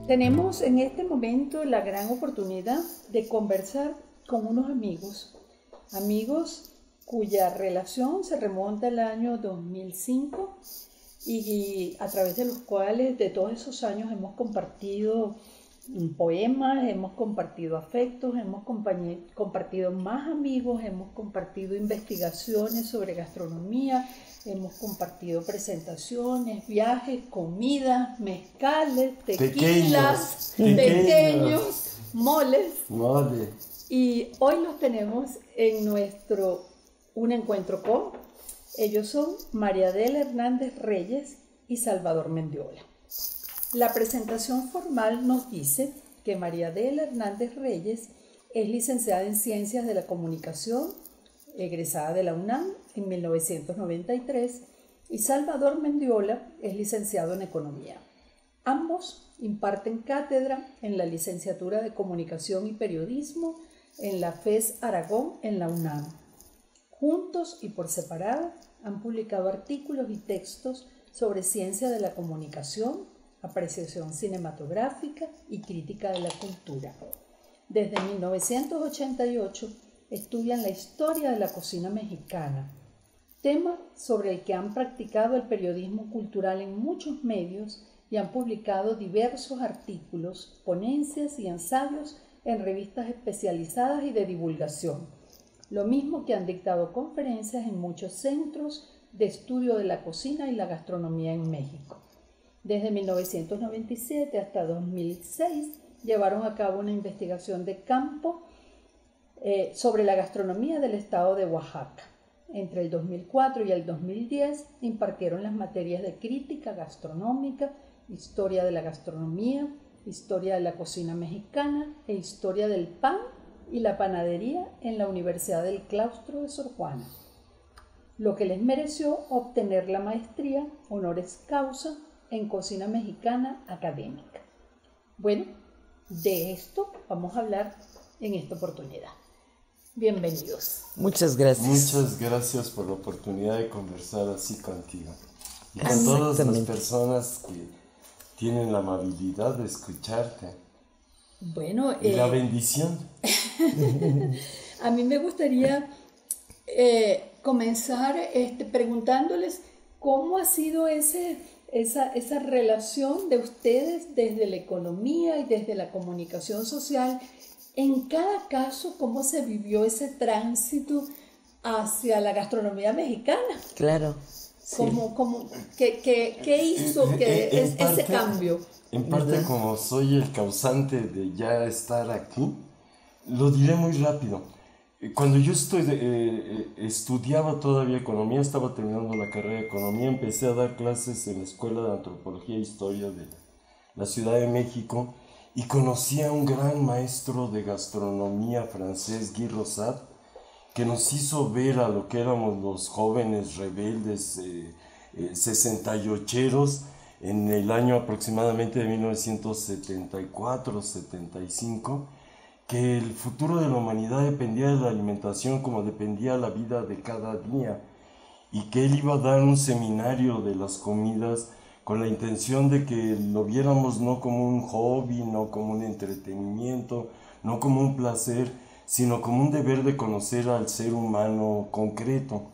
Tenemos en este momento la gran oportunidad de conversar con unos amigos cuya relación se remonta al año 2005 y a través de los cuales de todos esos años hemos compartido poemas, hemos compartido afectos, hemos compartido más amigos, hemos compartido investigaciones sobre gastronomía, hemos compartido presentaciones, viajes, comidas, mezcales, tequilas, pequeños moles. Y hoy los tenemos en un encuentro con, ellos son María Adela Hernández Reyes y Salvador Mendiola. La presentación formal nos dice que María Adela Hernández Reyes es licenciada en Ciencias de la Comunicación, egresada de la UNAM en 1993, y Salvador Mendiola es licenciado en Economía. Ambos imparten cátedra en la licenciatura de Comunicación y Periodismo en la FES Aragón en la UNAM. Juntos y por separado han publicado artículos y textos sobre ciencia de la comunicación, apreciación cinematográfica y crítica de la cultura. Desde 1988 estudian la historia de la cocina mexicana, tema sobre el que han practicado el periodismo cultural en muchos medios y han publicado diversos artículos, ponencias y ensayos en revistas especializadas y de divulgación, lo mismo que han dictado conferencias en muchos centros de estudio de la cocina y la gastronomía en México. Desde 1997 hasta 2006 llevaron a cabo una investigación de campo sobre la gastronomía del estado de Oaxaca. Entre el 2004 y el 2010 impartieron las materias de crítica gastronómica, historia de la gastronomía, historia de la cocina mexicana e historia del pan y la panadería en la Universidad del Claustro de Sor Juana, lo que les mereció obtener la maestría honoris causa en cocina mexicana académica. Bueno, de esto vamos a hablar en esta oportunidad. Bienvenidos. Muchas gracias. Muchas gracias por la oportunidad de conversar así contigo. Y con todas las personas que tienen la amabilidad de escucharte. Bueno, y la bendición. A mí me gustaría comenzar preguntándoles cómo ha sido esa relación de ustedes desde la economía y desde la comunicación social. En cada caso, ¿cómo se vivió ese tránsito hacia la gastronomía mexicana? Claro. Sí. ¿Qué hizo ese cambio? En parte, como soy el causante de ya estar aquí, lo diré muy rápido. Cuando yo estudiaba todavía economía, estaba terminando la carrera de economía, empecé a dar clases en la Escuela de Antropología e Historia de la Ciudad de México y conocí a un gran maestro de gastronomía francés, Guy Rosat, que nos hizo ver a lo que éramos los jóvenes rebeldes 68eros en el año aproximadamente de 1974-75, que el futuro de la humanidad dependía de la alimentación como dependía la vida de cada día, y que él iba a dar un seminario de las comidas con la intención de que lo viéramos no como un hobby, no como un entretenimiento, no como un placer, sino como un deber de conocer al ser humano concreto.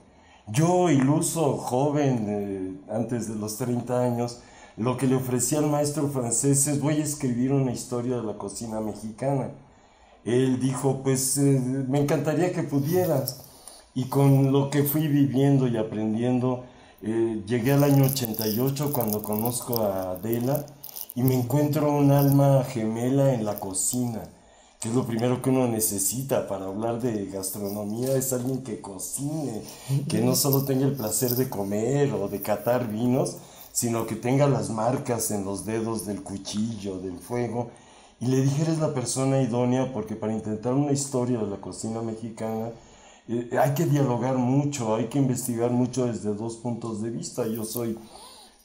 Yo, iluso, joven, antes de los 30 años, lo que le ofrecía al maestro francés es: voy a escribir una historia de la cocina mexicana. Él dijo, pues me encantaría que pudieras. Y con lo que fui viviendo y aprendiendo, llegué al año 88 cuando conozco a Adela y me encuentro un alma gemela en la cocina, que es lo primero que uno necesita para hablar de gastronomía. Es alguien que cocine, que no solo tenga el placer de comer o de catar vinos, sino que tenga las marcas en los dedos del cuchillo, del fuego. Y le dije, eres la persona idónea, porque para intentar una historia de la cocina mexicana hay que dialogar mucho, hay que investigar mucho desde dos puntos de vista. Yo soy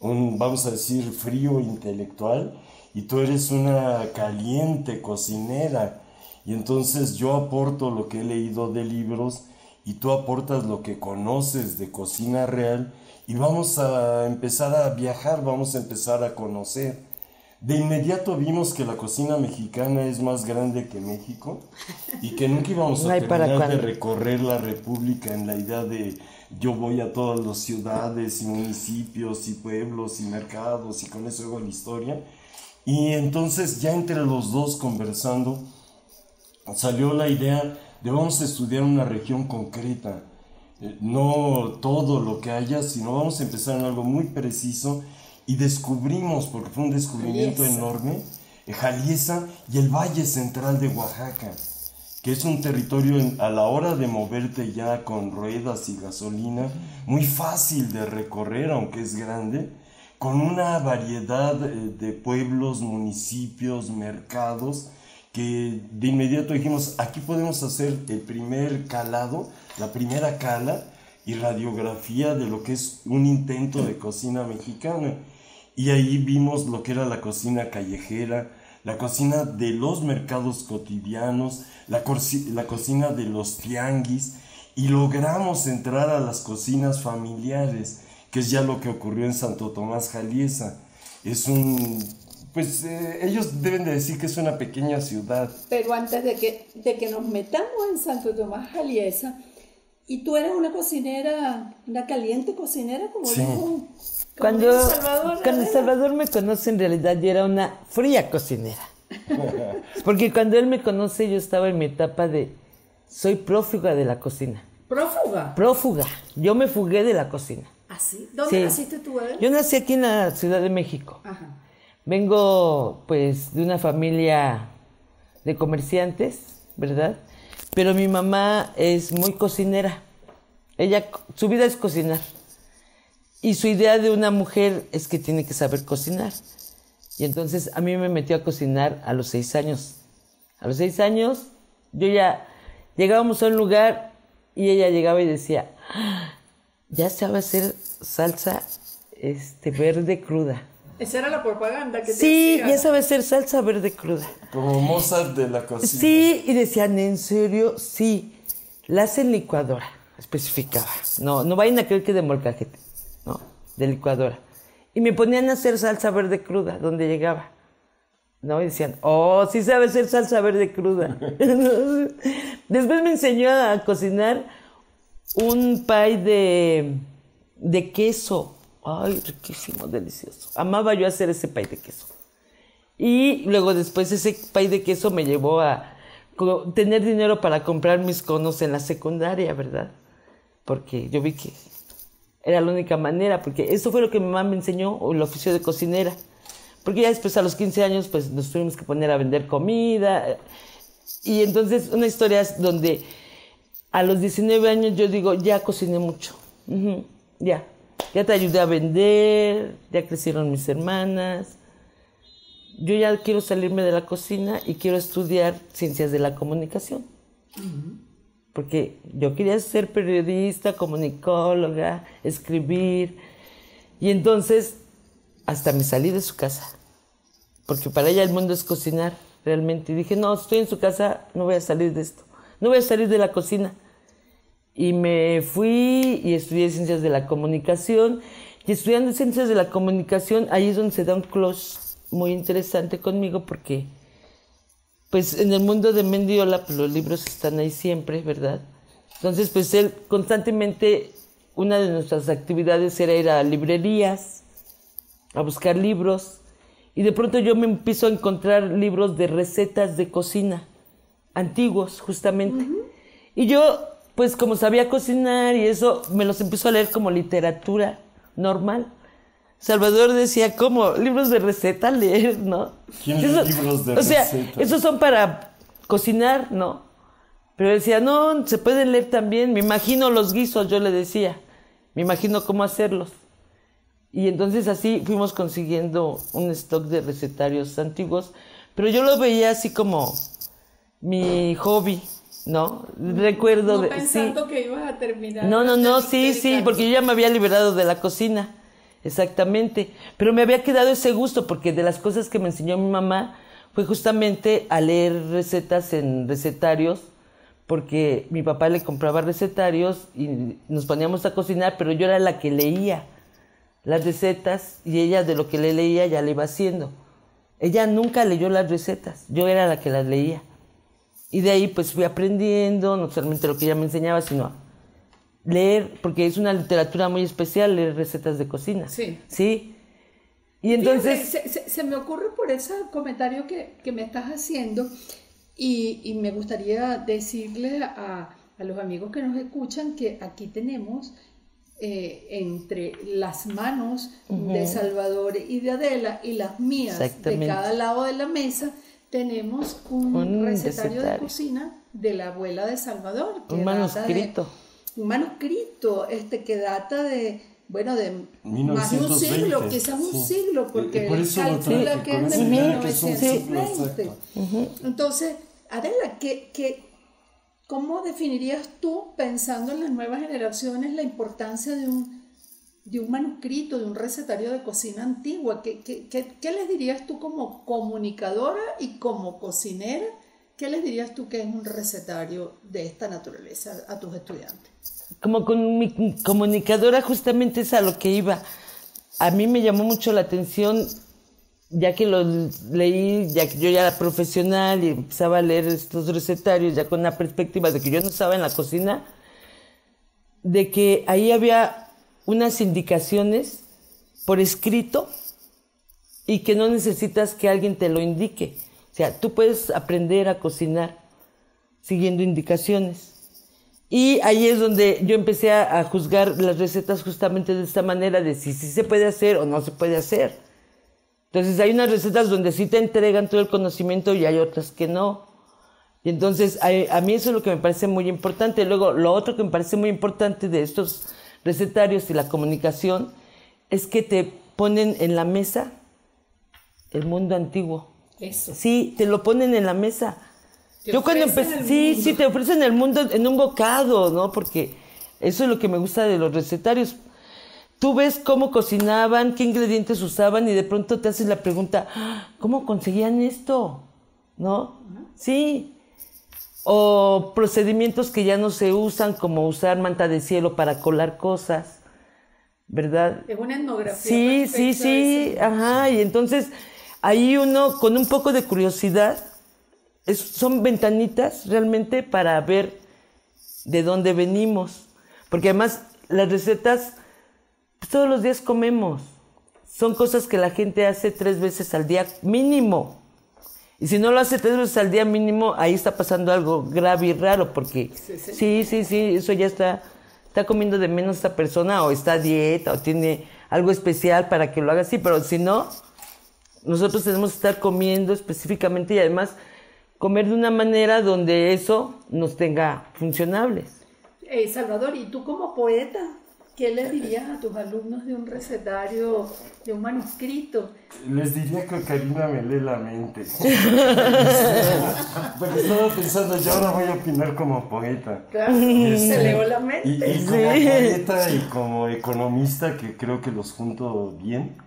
un, vamos a decir, frío intelectual, y tú eres una caliente cocinera. Y entonces yo aporto lo que he leído de libros y tú aportas lo que conoces de cocina real y vamos a empezar a viajar, vamos a empezar a conocer. De inmediato vimos que la cocina mexicana es más grande que México y que nunca íbamos a terminar de recorrer la República en la idea de yo voy a todas las ciudades y municipios y pueblos y mercados y con eso hago la historia. Y entonces ya entre los dos conversando salió la idea de vamos a estudiar una región concreta, no todo lo que haya, sino vamos a empezar en algo muy preciso. Y descubrimos, porque fue un descubrimiento enorme, Jaliesa y el Valle Central de Oaxaca, que es un territorio a la hora de moverte ya con ruedas y gasolina, muy fácil de recorrer, aunque es grande, con una variedad de pueblos, municipios, mercados, que de inmediato dijimos, aquí podemos hacer el primer calado, la primera cala y radiografía de lo que es un intento de cocina mexicana. Y ahí vimos lo que era la cocina callejera, la cocina de los mercados cotidianos, la cocina de los tianguis, y logramos entrar a las cocinas familiares, que es ya lo que ocurrió en Santo Tomás, Jaliesa. Es ellos deben de decir que es una pequeña ciudad. Pero antes de que nos metamos en Santo Tomás, Jaliesa, y tú eres una cocinera, una caliente cocinera, como sí. dijo... Cuando Salvador me conoce, en realidad yo era una fría cocinera. Porque cuando él me conoce, yo estaba en mi etapa de... Soy prófuga de la cocina. ¿Prófuga? Prófuga. Yo me fugué de la cocina. ¿Ah, sí? ¿Dónde naciste tú, Adel? Yo nací aquí en la Ciudad de México. Ajá. Vengo, pues, de una familia de comerciantes, ¿verdad? Pero mi mamá es muy cocinera. Su vida es cocinar. Y su idea de una mujer es que tiene que saber cocinar. Y entonces a mí me metió a cocinar a los 6 años. A los 6 años, llegábamos a un lugar y ella llegaba y decía, ya sabe hacer salsa verde cruda. Esa era la propaganda que te Sí, decía. ya sabe hacer salsa verde cruda. Como Mozart de la cocina. Sí, y decían, ¿en serio? Sí, la hace en licuadora, especificaba. No vayan a creer que de molcajete. No, de licuadora. Y me ponían a hacer salsa verde cruda, donde llegaba. ¿No? Y decían, oh, sí sabe hacer salsa verde cruda. Después me enseñó a cocinar un pie de queso. Ay, riquísimo, delicioso. Amaba yo hacer ese pie de queso. Y luego después ese pie de queso me llevó a tener dinero para comprar mis conos en la secundaria, ¿verdad? Porque yo vi que era la única manera, porque eso fue lo que mi mamá me enseñó, el oficio de cocinera. Porque ya después a los 15 años pues nos tuvimos que poner a vender comida. Y entonces una historia es donde a los 19 años yo digo, ya cociné mucho. Ya te ayudé a vender, ya crecieron mis hermanas. Yo ya quiero salirme de la cocina y quiero estudiar ciencias de la comunicación. Porque yo quería ser periodista, comunicóloga, escribir. Y entonces hasta me salí de su casa. Porque para ella el mundo es cocinar, realmente. Y dije, no, estoy en su casa, no voy a salir de esto. No voy a salir de la cocina. Y me fui y estudié ciencias de la comunicación. Y estudiando ciencias de la comunicación, ahí es donde se da un close muy interesante conmigo, porque pues en el mundo de Mendiola, pues los libros están ahí siempre, ¿verdad? Entonces, pues él constantemente, una de nuestras actividades era ir a librerías, a buscar libros, y de pronto yo me empiezo a encontrar libros de recetas de cocina, antiguos, justamente. Y yo, pues como sabía cocinar y eso, me los empiezo a leer como literatura normal. Salvador decía, ¿cómo? ¿Libros de receta leer, no? ¿Quién lee libros de receta? O sea, esos son para cocinar, ¿no? Pero decía, no, se pueden leer también. Me imagino los guisos, yo le decía. Me imagino cómo hacerlos. Y entonces así fuimos consiguiendo un stock de recetarios antiguos. Pero yo lo veía así como mi hobby, ¿no? Recuerdo no pensando que ibas a terminar. No, sí, porque yo ya me había liberado de la cocina. Exactamente, pero me había quedado ese gusto porque de las cosas que me enseñó mi mamá fue justamente a leer recetas en recetarios porque mi papá le compraba recetarios y nos poníamos a cocinar, pero yo era la que leía las recetas y ella de lo que le leía ya le iba haciendo. Ella nunca leyó las recetas, yo era la que las leía. Y de ahí pues fui aprendiendo, no solamente lo que ella me enseñaba, sino leer, porque es una literatura muy especial, leer recetas de cocina. Sí. ¿Sí? Y entonces... Fíjate, se me ocurre por ese comentario que me estás haciendo y me gustaría decirle a los amigos que nos escuchan que aquí tenemos entre las manos de Salvador y de Adela y las mías de cada lado de la mesa tenemos un recetario de cocina de la abuela de Salvador. Un manuscrito. Un manuscrito que data de, bueno, de 1920, más de un siglo, quizás un siglo, porque por eso calcula que es de 1920. Uh-huh. Entonces, Adela, ¿cómo definirías tú, pensando en las nuevas generaciones, la importancia de un manuscrito, de un recetario de cocina antigua? ¿Qué les dirías tú como comunicadora y como cocinera? ¿Qué les dirías tú que es un recetario de esta naturaleza a tus estudiantes? Como comunicadora justamente es a lo que iba. A mí me llamó mucho la atención, ya que lo leí, ya que yo ya era profesional y empezaba a leer estos recetarios ya con una perspectiva de que yo no estaba en la cocina, de que ahí había unas indicaciones por escrito y que no necesitas que alguien te lo indique. O sea, tú puedes aprender a cocinar siguiendo indicaciones. Y ahí es donde yo empecé a juzgar las recetas justamente de esta manera, de si se puede hacer o no se puede hacer. Entonces hay unas recetas donde sí te entregan todo el conocimiento y hay otras que no. Y entonces a mí eso es lo que me parece muy importante. Luego, lo otro que me parece muy importante de estos recetarios y la comunicación es que te ponen en la mesa el mundo antiguo. Eso. Sí, te lo ponen en la mesa. Yo cuando empecé, sí, te ofrecen el mundo en un bocado, ¿no? Porque eso es lo que me gusta de los recetarios. Tú ves cómo cocinaban, qué ingredientes usaban y de pronto te haces la pregunta, ¿cómo conseguían esto? ¿No? Sí. O procedimientos que ya no se usan, como usar manta de cielo para colar cosas, ¿verdad? Es una etnografía. Sí, ajá. Y entonces ahí uno, con un poco de curiosidad, son ventanitas realmente para ver de dónde venimos. Porque además las recetas, pues, todos los días comemos. Son cosas que la gente hace 3 veces al día mínimo. Y si no lo hace 3 veces al día mínimo, ahí está pasando algo grave y raro, porque sí, eso ya está comiendo de menos esta persona, o está a dieta, o tiene algo especial para que lo haga así, pero si no, nosotros tenemos que estar comiendo específicamente y además comer de una manera donde eso nos tenga funcionables. Salvador, ¿y tú como poeta, qué les dirías a tus alumnos de un recetario, de un manuscrito? Les diría que Karina me lee la mente. Porque estaba pensando, yo ahora voy a opinar como poeta. Claro, se leo la mente. Y como poeta y como economista, que creo que los junto bien,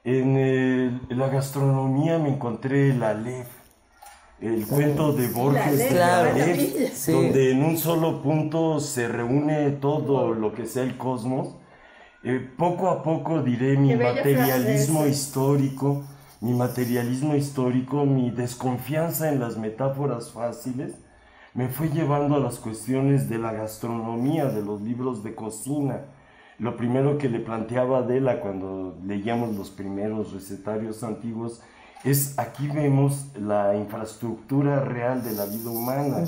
en la gastronomía me encontré la Aleph, el cuento de Borges de la Aleph, donde en un solo punto se reúne todo lo que sea el cosmos. Poco a poco diré mi materialismo histórico, mi desconfianza en las metáforas fáciles, me fue llevando a las cuestiones de la gastronomía, de los libros de cocina. Lo primero que le planteaba a Adela cuando leíamos los primeros recetarios antiguos es, aquí vemos la infraestructura real de la vida humana.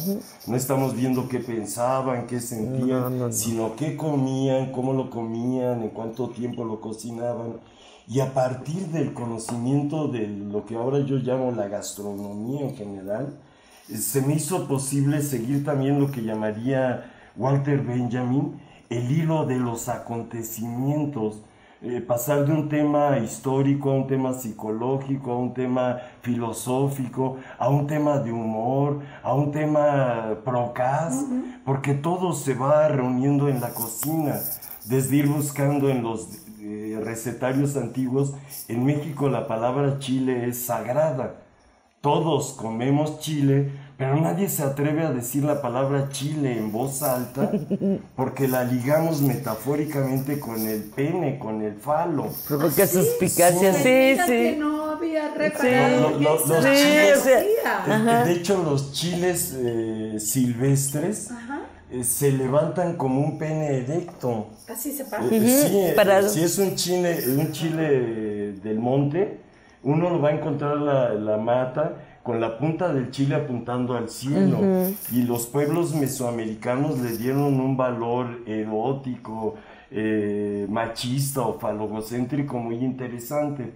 No estamos viendo qué pensaban, qué sentían, sino qué comían, cómo lo comían, en cuánto tiempo lo cocinaban. Y a partir del conocimiento de lo que ahora yo llamo la gastronomía en general, se me hizo posible seguir también lo que llamaría Walter Benjamin el hilo de los acontecimientos. Pasar de un tema histórico a un tema psicológico, a un tema filosófico, a un tema de humor, a un tema procaz, porque todo se va reuniendo en la cocina, desde ir buscando en los recetarios antiguos. En México la palabra chile es sagrada, todos comemos chile, pero nadie se atreve a decir la palabra chile en voz alta porque la ligamos metafóricamente con el pene, con el falo. Provoca suspicacia, sí, Mira sí. que no había reparado que Los eso chiles, o sea, existía. de hecho los chiles silvestres Ajá. se levantan como un pene erecto. Así se pasa. parado. Si es un chile del monte, uno lo va a encontrar la mata con la punta del chile apuntando al cielo. Y los pueblos mesoamericanos le dieron un valor erótico, machista o falogocéntrico muy interesante.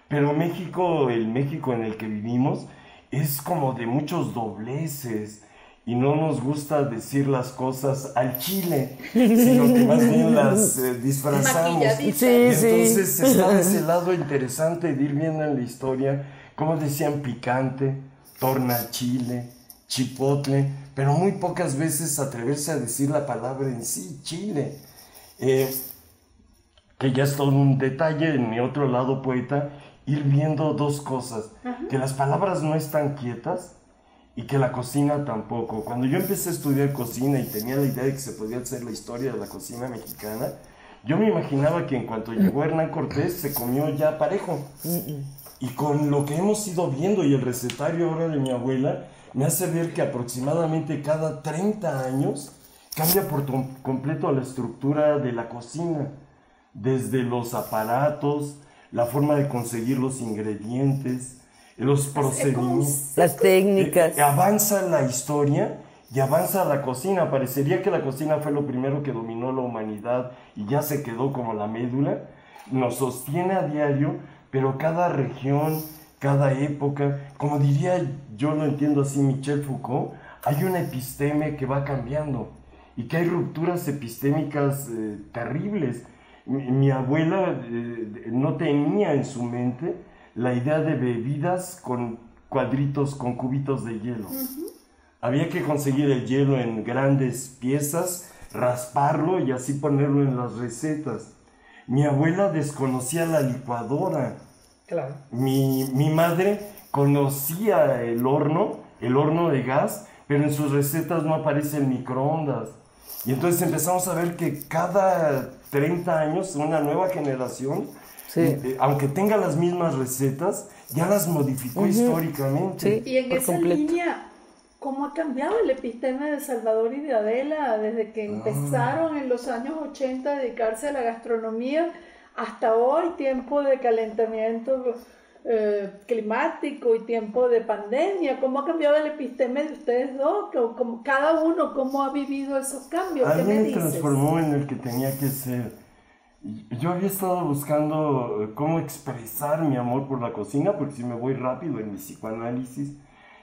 Pero México, el México en el que vivimos, es como de muchos dobleces. Y no nos gusta decir las cosas al chile, sino que más bien las disfrazamos. Maquilladitas. Sí, Y sí. entonces está ese lado interesante de ir viendo en la historia cómo decían picante, tornachile, chipotle, pero muy pocas veces atreverse a decir la palabra en sí, chile. Que ya es todo un detalle en mi otro lado poeta, ir viendo dos cosas, que las palabras no están quietas, y que la cocina tampoco. Cuando yo empecé a estudiar cocina y tenía la idea de que se podía hacer la historia de la cocina mexicana, yo me imaginaba que en cuanto llegó Hernán Cortés se comió ya parejo. Y con lo que hemos ido viendo y el recetario ahora de mi abuela, me hace ver que aproximadamente cada 30 años cambia por completo la estructura de la cocina. Desde los aparatos, la forma de conseguir los ingredientes, los procedimientos, Las técnicas. avanza la historia y avanza la cocina. Parecería que la cocina fue lo primero que dominó la humanidad y ya se quedó como la médula. Nos sostiene a diario, pero cada región, cada época, como diría, yo lo entiendo así, Michel Foucault, hay una episteme que va cambiando y que hay rupturas epistémicas terribles. Mi abuela no tenía en su mente la idea de bebidas con cuadritos, con cubitos de hielo. Había que conseguir el hielo en grandes piezas, rasparlo y así ponerlo en las recetas. Mi abuela desconocía la licuadora. Claro. Mi madre conocía el horno de gas, pero en sus recetas no aparece el microondas. Y entonces empezamos a ver que cada 30 años una nueva generación, aunque tenga las mismas recetas, ya las modificó históricamente. Sí, Y en por esa completo. línea, ¿cómo ha cambiado el epistema de Salvador y de Adela desde que empezaron en los años 80 a dedicarse a la gastronomía hasta hoy, tiempo de calentamiento climático y tiempo de pandemia? ¿Cómo ha cambiado el epistema de ustedes dos? ¿Cómo, cada uno, cómo ha vivido esos cambios? A ¿Qué mí me me dices? transformó en el que tenía que ser. Yo había estado buscando cómo expresar mi amor por la cocina, porque si me voy rápido en mi psicoanálisis,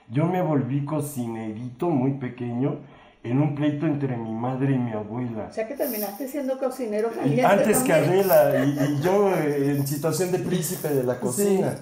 yo me volví cocinerito muy pequeño en un pleito entre mi madre y mi abuela. O sea que terminaste siendo cocinero caliente Antes que también. Adela, y yo en situación de príncipe de la cocina.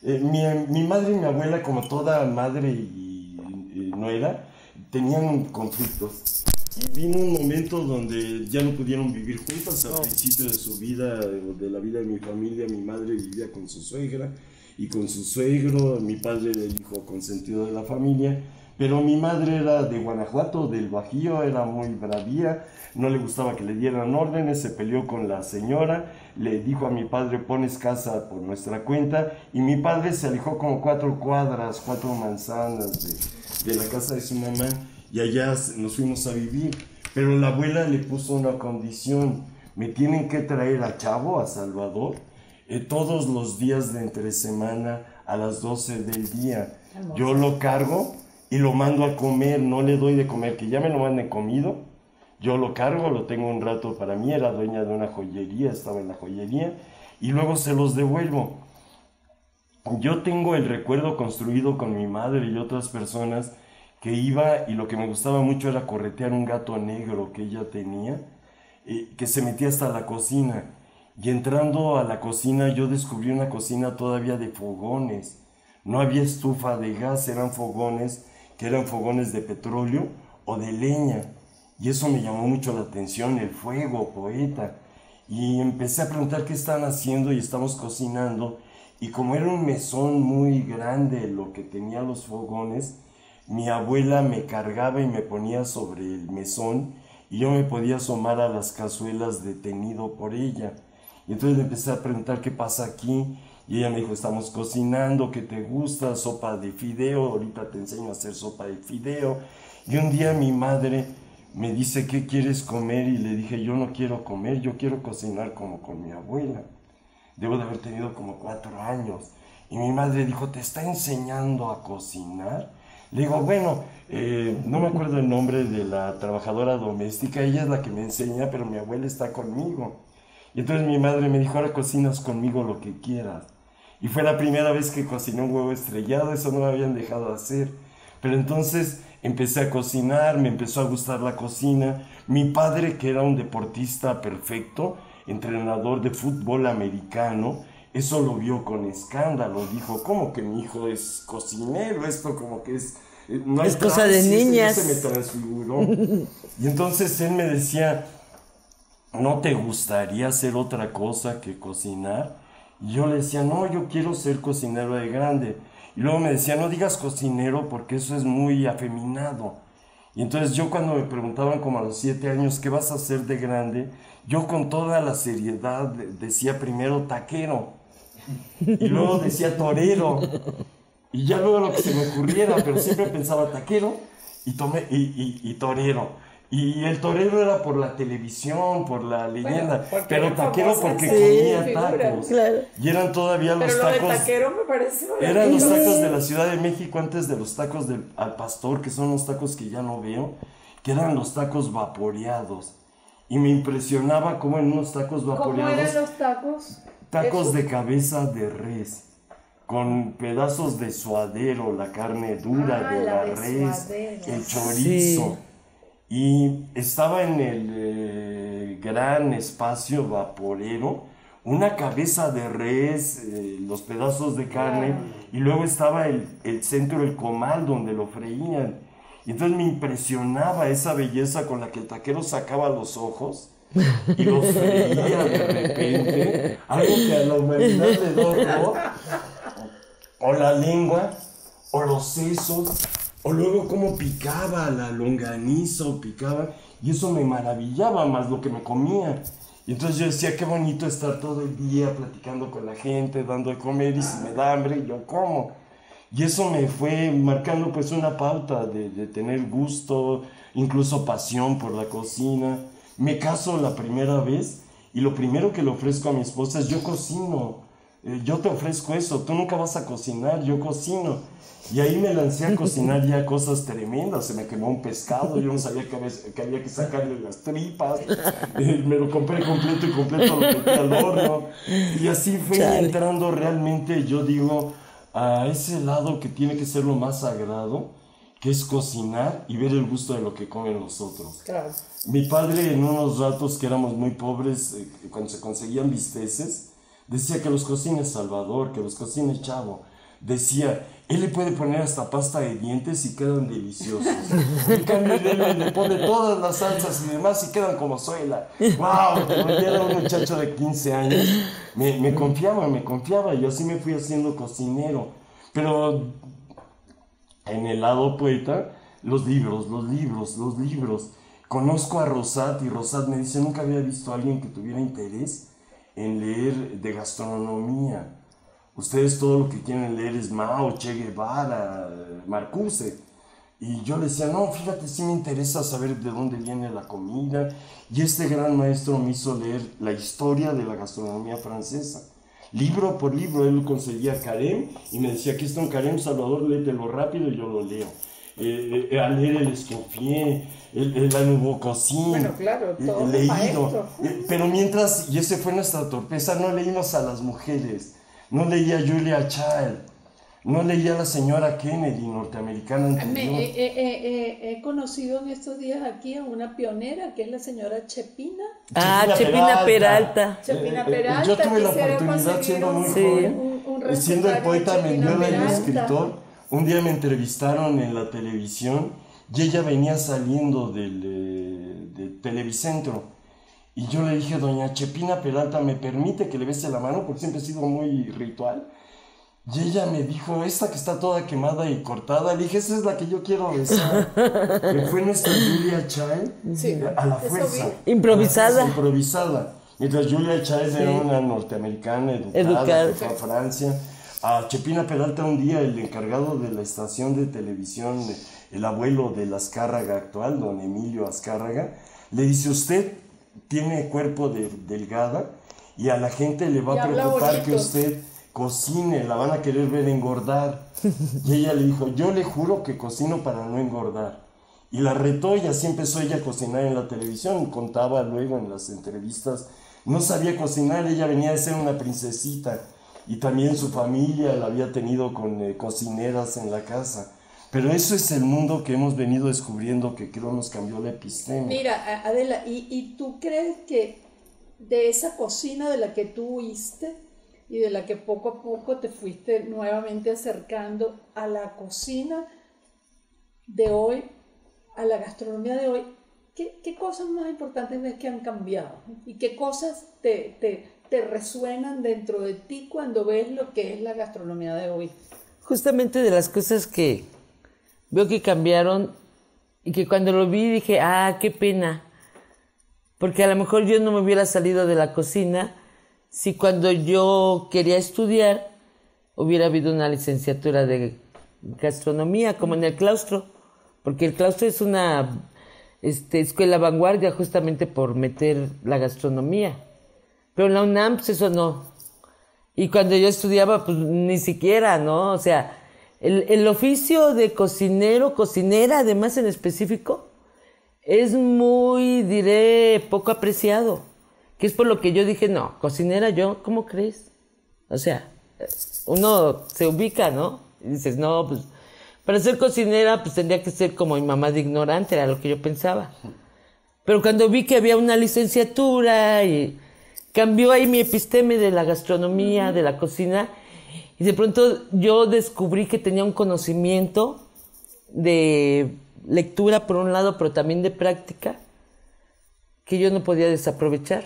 Mi madre y mi abuela, como toda madre y nuera, tenían conflictos. Y vino un momento donde ya no pudieron vivir juntas. Al principio de su vida, o de la vida de mi familia, mi madre vivía con su suegra y con su suegro. Mi padre era el hijo consentido de la familia. Pero mi madre era de Guanajuato, del Bajío, era muy bravía, no le gustaba que le dieran órdenes, se peleó con la señora, le dijo a mi padre, pones casa por nuestra cuenta, y mi padre se alejó como 4 cuadras, 4 manzanas de la casa de su mamá, y allá nos fuimos a vivir. Pero la abuela le puso una condición, me tienen que traer a Chavo, a Salvador, todos los días de entre semana a las 12 del día. Yo lo cargo y lo mando a comer, no le doy de comer, que ya me lo manden comido. Yo lo cargo, lo tengo un rato para mí, era dueña de una joyería, estaba en la joyería, y luego se los devuelvo. Yo tengo el recuerdo construido con mi madre y otras personas que iba, y lo que me gustaba mucho era corretear un gato negro que ella tenía, que se metía hasta la cocina. Y entrando a la cocina yo descubrí una cocina todavía de fogones. No había estufa de gas, eran fogones que eran fogones de petróleo o de leña. Y eso me llamó mucho la atención, el fuego, poeta. Y empecé a preguntar qué están haciendo y estamos cocinando. y como era un mesón muy grande lo que tenía los fogones, mi abuela me cargaba y me ponía sobre el mesón y yo me podía asomar a las cazuelas detenido por ella. Y entonces le empecé a preguntar qué pasa aquí y ella me dijo, estamos cocinando, ¿qué te gusta? Sopa de fideo, ahorita te enseño a hacer sopa de fideo. Y un día mi madre me dice, ¿qué quieres comer? Y le dije, yo no quiero comer, yo quiero cocinar como con mi abuela. Debo de haber tenido como 4 años. Y mi madre dijo, ¿te está enseñando a cocinar? Le digo, bueno, no me acuerdo el nombre de la trabajadora doméstica, ella es la que me enseña, pero mi abuela está conmigo. Y entonces mi madre me dijo, ahora cocinas conmigo lo que quieras. Y fue la primera vez que cociné un huevo estrellado, eso no me habían dejado hacer. Pero entonces empecé a cocinar, me empezó a gustar la cocina. Mi padre, que era un deportista perfecto, entrenador de fútbol americano, eso lo vio con escándalo. Dijo, ¿cómo que mi hijo es cocinero? Esto como que es... No es cosa de niñas. Se me transfiguró. Y entonces él me decía, ¿no te gustaría hacer otra cosa que cocinar? Y yo le decía, no, yo quiero ser cocinero de grande. Y luego me decía, no digas cocinero porque eso es muy afeminado. Y entonces yo cuando me preguntaban como a los 7 años, ¿qué vas a hacer de grande? Yo con toda la seriedad decía primero taquero. Y luego decía torero. Y ya luego lo que se me ocurriera, pero siempre pensaba taquero y torero. Y el torero era por la televisión, por la leyenda, Bueno, pero taquero porque sí, comía figura, tacos. claro. Y eran todavía los Pero lo de tacos. taquero me parece Eran los maravilloso. tacos de la Ciudad de México antes de los tacos al pastor, que son los tacos que ya no veo, que eran los tacos vaporeados. Y me impresionaba cómo en unos tacos ¿Cómo vaporeados, eran los tacos? tacos ¿Eso? de cabeza de res, con pedazos de suadero, la carne dura de la la de res, suadero. el chorizo. Y estaba en el gran espacio vaporero una cabeza de res, los pedazos de carne, y luego estaba el centro, el comal donde lo freían. Y entonces me impresionaba esa belleza con la que el taquero sacaba los ojos y los freía de repente, algo que a la humanidad le da horror, o la lengua, o los sesos, o luego cómo picaba la longaniza, o picaba, y eso me maravillaba más lo que me comía. Y entonces yo decía, qué bonito estar todo el día platicando con la gente, dando de comer, y si me da hambre, yo como. Y eso me fue marcando pues una pauta de tener gusto, incluso pasión por la cocina. Me caso la primera vez y lo primero que le ofrezco a mi esposa es, yo cocino, yo te ofrezco eso, tú nunca vas a cocinar, yo cocino. Y ahí me lancé a cocinar ya cosas tremendas, se me quemó un pescado, yo no sabía que había que sacarle las tripas, me lo compré completo y completo lo metí al horno. Y así fui entrando realmente, yo digo, a ese lado que tiene que ser lo más sagrado, que es cocinar y ver el gusto de lo que comen los otros. Claro. Mi padre, en unos ratos que éramos muy pobres, cuando se conseguían bisteces, decía que los cocine Salvador, que los cocine Chavo. Decía, él le puede poner hasta pasta de dientes y quedan deliciosos. En cambio, él le pone todas las salsas y demás y quedan como suela. ¡Wow! Cuando yo era un muchacho de 15 años, me confiaba. Y así me fui haciendo cocinero. Pero en el lado poeta, los libros. Conozco a Rosat y Rosat me dice, nunca había visto a alguien que tuviera interés en leer de gastronomía. Ustedes todo lo que quieren leer es Mao, Che Guevara, Marcuse. Y yo le decía, no, fíjate, sí me interesa saber de dónde viene la comida. Y este gran maestro me hizo leer la historia de la gastronomía francesa. Libro por libro, él conseguía carême y me decía, aquí está un carême, Salvador, léetelo rápido y yo lo leo. A leer el Escoffier, la Nouveau Cuisine. Bueno, claro, todo leído. Pero mientras, y ese fue nuestra torpeza, no leímos a las mujeres. No leía a Julia Child, no leía a la señora Kennedy, norteamericana anterior. He conocido en estos días aquí a una pionera, que es la señora Chepina. Chepina Peralta. Chepina Peralta. Yo tuve la quisiera oportunidad, conseguir siendo muy un joven, siendo el recetario poeta de Chepina Mendiola y el Peralta. escritor, un día me entrevistaron en la televisión y ella venía saliendo del Televicentro. Y yo le dije, doña Chepina Peralta, ¿me permite que le bese la mano? Porque siempre he sido muy ritual. Y ella me dijo, esta que está toda quemada y cortada. Le dije, esa es la que yo quiero besar. Que fue nuestra Julia Child, Sí, a la eso fuerza. vi. Improvisada. Improvisada. Mientras Julia Child era una norteamericana Educada. que fue a Francia. A Chepina Peralta un día, el encargado de la estación de televisión, el abuelo del Azcárraga actual, don Emilio Azcárraga, le dice, usted tiene cuerpo delgada y a la gente le va Y a habla preocupar bonito. que usted cocine, la van a querer ver engordar. Y ella le dijo, yo le juro que cocino para no engordar. Y la retó y así empezó ella a cocinar en la televisión. Contaba luego en las entrevistas, no sabía cocinar, ella venía de ser una princesita. Y también su familia la había tenido con cocineras en la casa. Pero eso es el mundo que hemos venido descubriendo, que creo nos cambió la episteme. Mira, Adela, ¿y tú crees que de esa cocina de la que tú huiste y de la que poco a poco te fuiste nuevamente acercando a la cocina de hoy, a la gastronomía de hoy, ¿qué cosas más importantes ves que han cambiado? ¿Y qué cosas te resuenan dentro de ti cuando ves lo que es la gastronomía de hoy? Justamente de las cosas que veo que cambiaron y que cuando lo vi dije, qué pena. Porque a lo mejor yo no me hubiera salido de la cocina si cuando yo quería estudiar hubiera habido una licenciatura de gastronomía, como en el claustro. Porque el claustro es una escuela vanguardia justamente por meter la gastronomía. Pero en la UNAM, pues eso no. Y cuando yo estudiaba, pues ni siquiera, ¿no? O sea, el oficio de cocinero, cocinera, además en específico, es muy, diré, poco apreciado. Que es por lo que yo dije, no, cocinera yo, ¿cómo crees? O sea, uno se ubica, ¿no? Y dices, no, pues, para ser cocinera, pues tendría que ser como mi mamá de ignorante, era lo que yo pensaba. Pero cuando vi que había una licenciatura y cambió ahí mi episteme de la gastronomía, de la cocina, y de pronto yo descubrí que tenía un conocimiento de lectura por un lado, pero también de práctica, que yo no podía desaprovechar.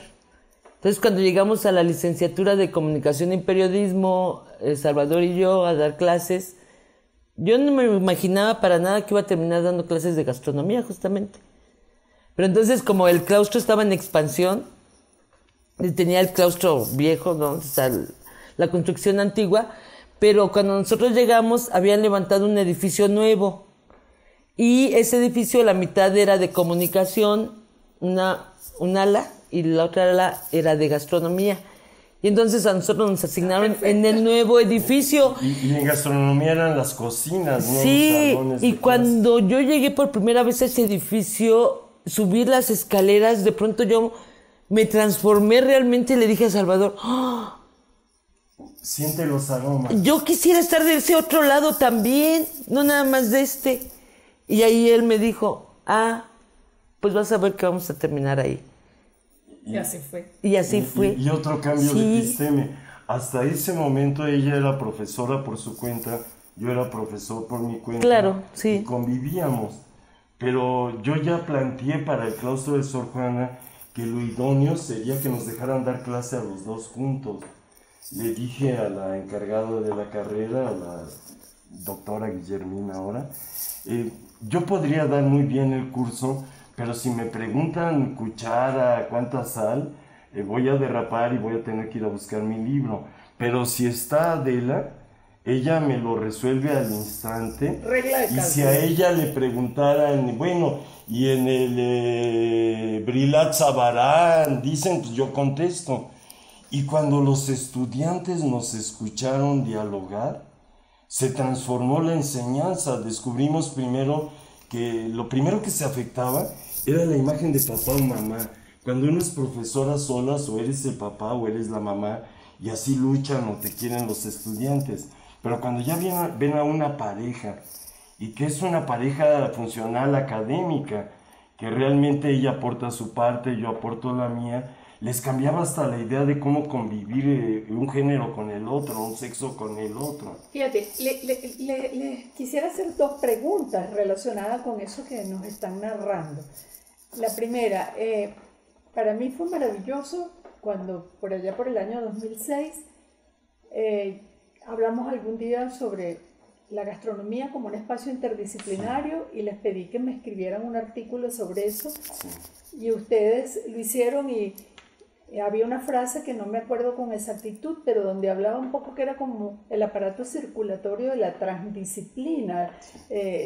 Entonces, cuando llegamos a la licenciatura de Comunicación y Periodismo, Salvador y yo, a dar clases, yo no me imaginaba para nada que iba a terminar dando clases de gastronomía, justamente. Pero entonces, como el claustro estaba en expansión, y tenía el claustro viejo, ¿no? O sea, la construcción antigua, pero cuando nosotros llegamos, habían levantado un edificio nuevo. Y ese edificio, la mitad era de comunicación, un ala, y la otra ala era de gastronomía. Y entonces a nosotros nos asignaron en el nuevo edificio. Y en gastronomía eran las cocinas, ¿no? Sí, Los salones y de cuando yo llegué por primera vez a ese edificio, subir las escaleras, de pronto yo me transformé realmente y le dije a Salvador, ¡oh! Siente los aromas. Yo quisiera estar de ese otro lado también, no nada más de este. Y ahí él me dijo, pues vas a ver que vamos a terminar ahí. Y así fue. Y así fue. Y otro cambio de episteme. Hasta ese momento ella era profesora por su cuenta, yo era profesor por mi cuenta. Claro, sí. Y convivíamos. Pero yo ya planteé para el claustro de Sor Juana que lo idóneo sería que nos dejaran dar clase a los dos juntos. Le dije a la encargada de la carrera, a la doctora Guillermina ahora, yo podría dar muy bien el curso, pero si me preguntan cuchara, cuánta sal, voy a derrapar y voy a tener que ir a buscar mi libro. Pero si está Adela, ella me lo resuelve al instante. Regla de Y cálculo. si a ella le preguntaran, bueno, y en el Brilat Zabarán dicen, pues yo contesto. Y cuando los estudiantes nos escucharon dialogar, se transformó la enseñanza. Descubrimos primero que lo primero que se afectaba era la imagen de papá o mamá. Cuando uno es profesora solas, o eres el papá o eres la mamá, y así luchan o te quieren los estudiantes. Pero cuando ya ven a una pareja, y que es una pareja funcional académica, que realmente ella aporta su parte, yo aporto la mía, les cambiaba hasta la idea de cómo convivir un género con el otro, un sexo con el otro. Fíjate, le quisiera hacer dos preguntas relacionadas con eso que nos están narrando. La primera, para mí fue maravilloso cuando por allá por el año 2006 hablamos algún día sobre la gastronomía como un espacio interdisciplinario y les pedí que me escribieran un artículo sobre eso y ustedes lo hicieron y había una frase que no me acuerdo con exactitud, pero donde hablaba un poco que era como el aparato circulatorio de la transdisciplina,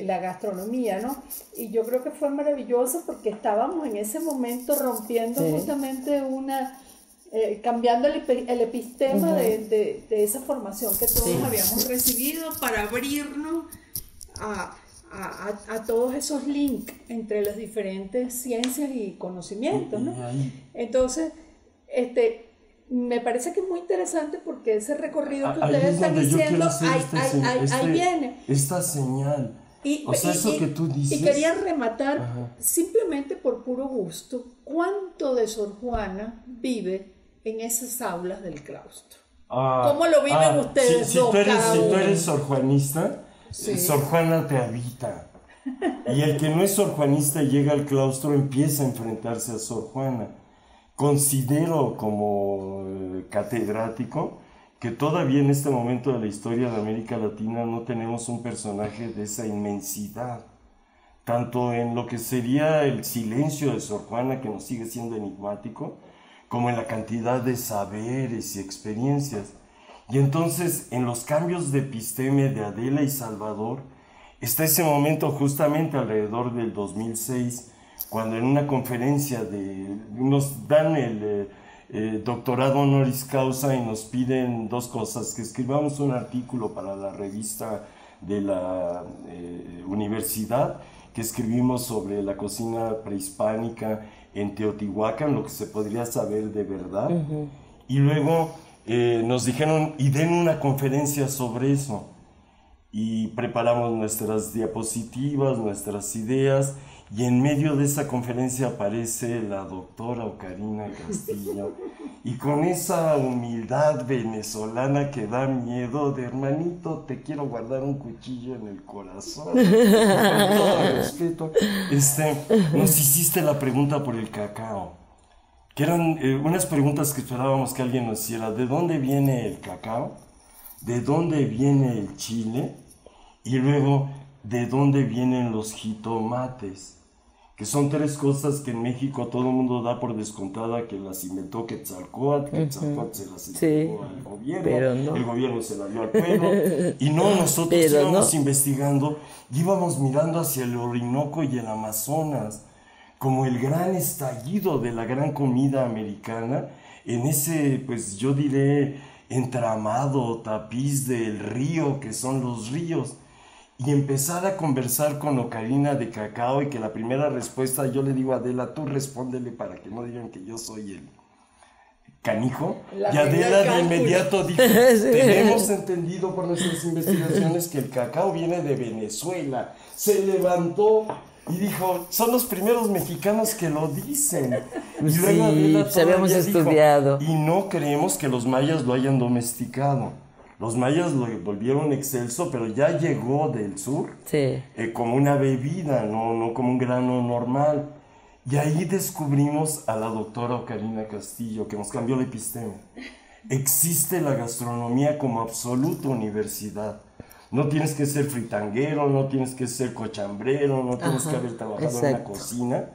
la gastronomía, ¿no? Y yo creo que fue maravilloso porque estábamos en ese momento rompiendo justamente cambiando el epistema de esa formación que todos habíamos recibido para abrirnos a todos esos links entre las diferentes ciencias y conocimientos, ¿no? Entonces, me parece que es muy interesante porque ese recorrido que ustedes están diciendo, ahí viene. Esta señal. Eso que tú dices. Y quería rematar simplemente por puro gusto, ¿cuánto de Sor Juana vive en esas aulas del claustro? ¿Cómo lo viven ustedes? Si tú eres sorjuanista, Sor Juana te habita. Y el que no es sorjuanista y llega al claustro empieza a enfrentarse a Sor Juana. Considero como catedrático que todavía en este momento de la historia de América Latina no tenemos un personaje de esa inmensidad, tanto en lo que sería el silencio de Sor Juana, que nos sigue siendo enigmático, como en la cantidad de saberes y experiencias. Y entonces, en los cambios de episteme de Adela y Salvador, está ese momento justamente alrededor del 2006, cuando en una conferencia nos dan el doctorado honoris causa y nos piden dos cosas: que escribamos un artículo para la revista de la universidad, que escribimos sobre la cocina prehispánica en Teotihuacán, lo que se podría saber de verdad, y luego nos dijeron, y den una conferencia sobre eso, y preparamos nuestras diapositivas, nuestras ideas, y en medio de esa conferencia aparece la doctora Ocarina Castillo, y con esa humildad venezolana que da miedo, de hermanito, te quiero guardar un cuchillo en el corazón, con todo respeto, nos hiciste la pregunta por el cacao, que eran unas preguntas que esperábamos que alguien nos hiciera: ¿de dónde viene el cacao? ¿De dónde viene el chile? Y luego, ¿de dónde vienen los jitomates? Que son tres cosas que en México todo el mundo da por descontada, que las inventó Quetzalcóatl, Quetzalcóatl se las entregó al gobierno, pero no. El gobierno se las dio al pueblo, y no, nosotros íbamos investigando, íbamos mirando hacia el Orinoco y el Amazonas, como el gran estallido de la gran comida americana, en ese, pues yo diré, entramado, tapiz del río, que son los ríos. Y empezar a conversar con Ocarina de Cacao, y que la primera respuesta, yo le digo a Adela, tú respóndele para que no digan que yo soy el canijo. Y Adela de inmediato dijo, tenemos entendido por nuestras investigaciones que el cacao viene de Venezuela. Se levantó y dijo, son los primeros mexicanos que lo dicen. Y luego Adela habíamos estudiado. Dijo, y no creemos que los mayas lo hayan domesticado. Los mayas lo volvieron excelso, pero ya llegó del sur como una bebida, no como un grano normal. Y ahí descubrimos a la doctora Ocarina Castillo, que nos cambió el episteme. Existe la gastronomía como absoluta universidad. No tienes que ser fritanguero, no tienes que ser cochambrero, no tienes que haber trabajado en la cocina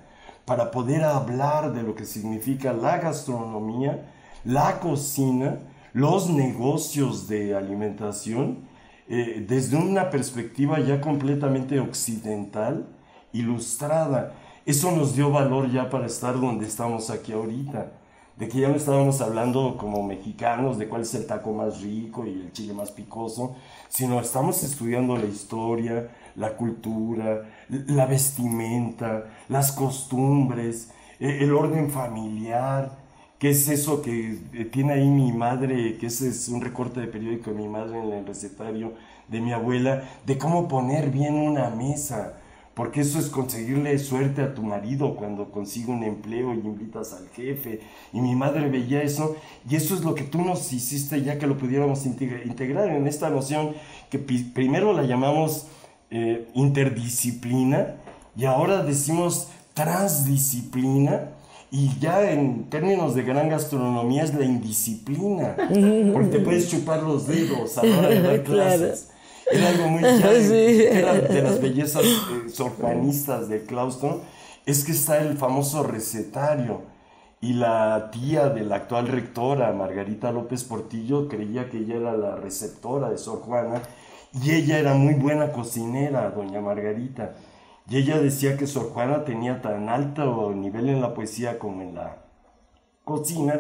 para poder hablar de lo que significa la gastronomía, la cocina, los negocios de alimentación, desde una perspectiva ya completamente occidental, ilustrada. Eso nos dio valor ya para estar donde estamos aquí ahorita, de que ya no estábamos hablando como mexicanos de cuál es el taco más rico y el chile más picoso, sino estamos estudiando la historia, la cultura, la vestimenta, las costumbres, el orden familiar. ¿Qué es eso que tiene ahí mi madre? Que ese es un recorte de periódico de mi madre en el recetario de mi abuela, de cómo poner bien una mesa, porque eso es conseguirle suerte a tu marido cuando consigue un empleo y invitas al jefe. Y mi madre veía eso, y eso es lo que tú nos hiciste ya que lo pudiéramos integrar en esta noción que primero la llamamos interdisciplina, y ahora decimos transdisciplina. Y ya en términos de gran gastronomía es la indisciplina, porque te puedes chupar los dedos a la hora de dar clases. Era algo muy claro, Sí. era de las bellezas sorjuanistas del claustro, es que está el famoso recetario. Y la tía de la actual rectora, Margarita López Portillo, creía que ella era la receptora de Sor Juana, y ella era muy buena cocinera, doña Margarita. Y ella decía que Sor Juana tenía tan alto nivel en la poesía como en la cocina,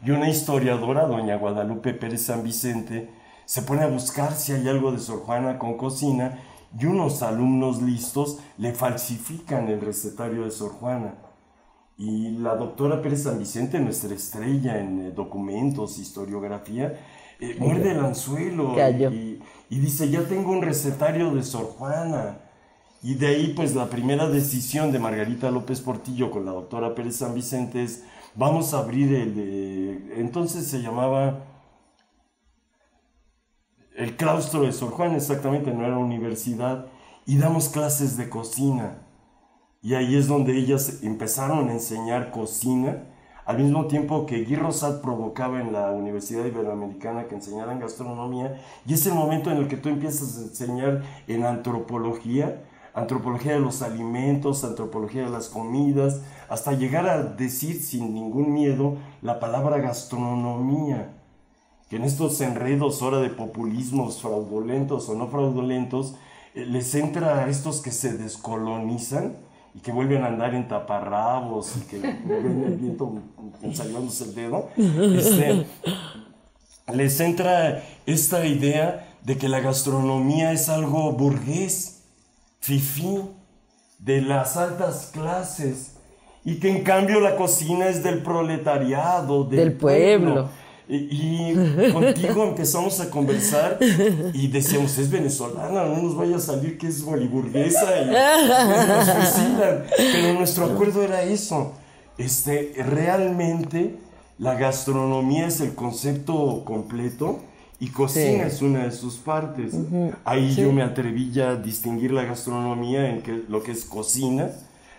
y una historiadora, doña Guadalupe Pérez San Vicente, se pone a buscar si hay algo de Sor Juana con cocina, y unos alumnos listos le falsifican el recetario de Sor Juana. Y la doctora Pérez San Vicente, nuestra estrella en documentos, historiografía, muerde el anzuelo y dice, ya tengo un recetario de Sor Juana. Y de ahí, pues, la primera decisión de Margarita López Portillo con la doctora Pérez San Vicente es, vamos a abrir entonces se llamaba el claustro de Sor Juana, exactamente, no era universidad, y damos clases de cocina. Y ahí es donde ellas empezaron a enseñar cocina, al mismo tiempo que Guy Rosat provocaba en la Universidad Iberoamericana que enseñaran gastronomía, y es el momento en el que tú empiezas a enseñar en antropología de los alimentos, antropología de las comidas, hasta llegar a decir sin ningún miedo la palabra gastronomía, que en estos enredos ahora de populismos fraudulentos o no fraudulentos, les entra a estos que se descolonizan y que vuelven a andar en taparrabos y que ven el viento ensayoándose el dedo, les entra esta idea de que la gastronomía es algo burgués, fifí, de las altas clases, y que en cambio la cocina es del proletariado, del pueblo. Y contigo empezamos a conversar y decíamos, es venezolana, no nos vaya a salir que es boliburguesa y nos fusilan. Pero nuestro acuerdo era eso. Realmente la gastronomía es el concepto completo y cocina es una de sus partes. Ahí yo me atreví ya a distinguir la gastronomía en lo que es cocina,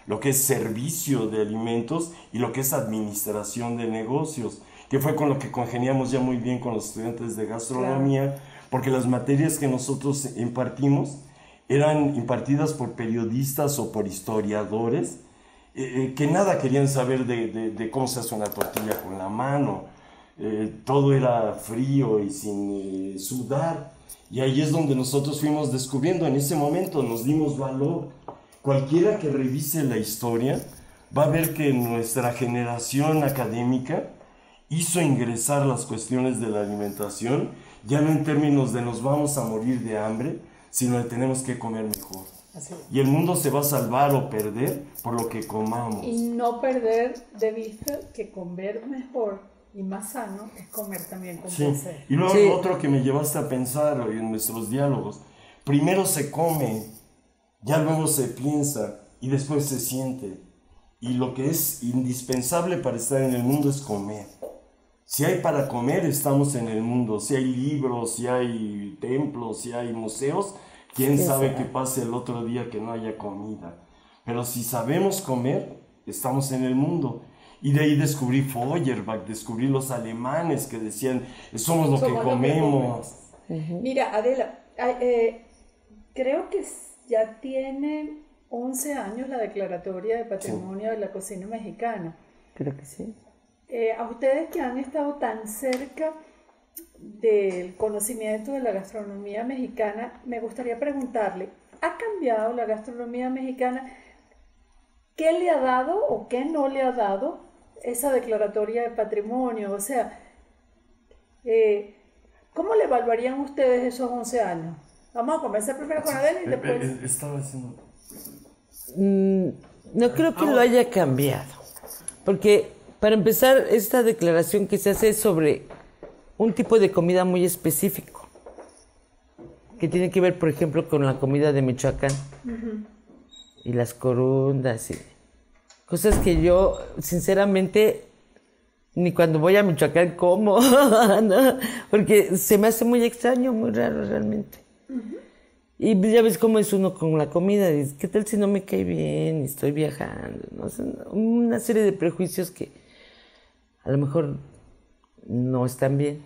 lo que es servicio de alimentos y lo que es administración de negocios, que fue con lo que congeniamos ya muy bien con los estudiantes de gastronomía, porque las materias que nosotros impartimos eran impartidas por periodistas o por historiadores que nada querían saber de cómo se hace una tortilla con la mano. Todo era frío y sin sudar, y ahí es donde nosotros fuimos descubriendo, en ese momento nos dimos valor. Cualquiera que revise la historia va a ver que nuestra generación académica hizo ingresar las cuestiones de la alimentación, ya no en términos de nos vamos a morir de hambre, sino de tenemos que comer mejor. Y el mundo se va a salvar o perder por lo que comamos. Y no perder de vista que comer mejor y más sano es comer también con placer. Y luego lo otro que me llevaste a pensar en nuestros diálogos, primero se come, ya luego se piensa y después se siente. Y lo que es indispensable para estar en el mundo es comer. Si hay para comer, estamos en el mundo. Si hay libros, si hay templos, si hay museos, quién sabe qué pase el otro día que no haya comida. Pero si sabemos comer, estamos en el mundo. Y de ahí descubrí Feuerbach, descubrí los alemanes que decían, somos lo que comemos. Mira, Adela, creo que ya tiene 11 años la Declaratoria de Patrimonio de la Cocina Mexicana. Creo que sí. A ustedes que han estado tan cerca del conocimiento de la gastronomía mexicana, me gustaría preguntarle, ¿ha cambiado la gastronomía mexicana? ¿Qué le ha dado o qué no le ha dado esa declaratoria de patrimonio? O sea, ¿cómo le evaluarían ustedes esos 11 años? Vamos a comenzar primero con Adela y después... Estaba haciendo... No creo que lo haya cambiado, porque para empezar, esta declaración que se hace es sobre un tipo de comida muy específico, que tiene que ver, por ejemplo, con la comida de Michoacán y las corundas y cosas que yo, sinceramente, ni cuando voy a Michoacán como, ¿no? Porque se me hace muy extraño, muy raro realmente. Y pues ya ves cómo es uno con la comida. Dices, ¿qué tal si no me cae bien y estoy viajando? ¿No? O sea, una serie de prejuicios que a lo mejor no están bien,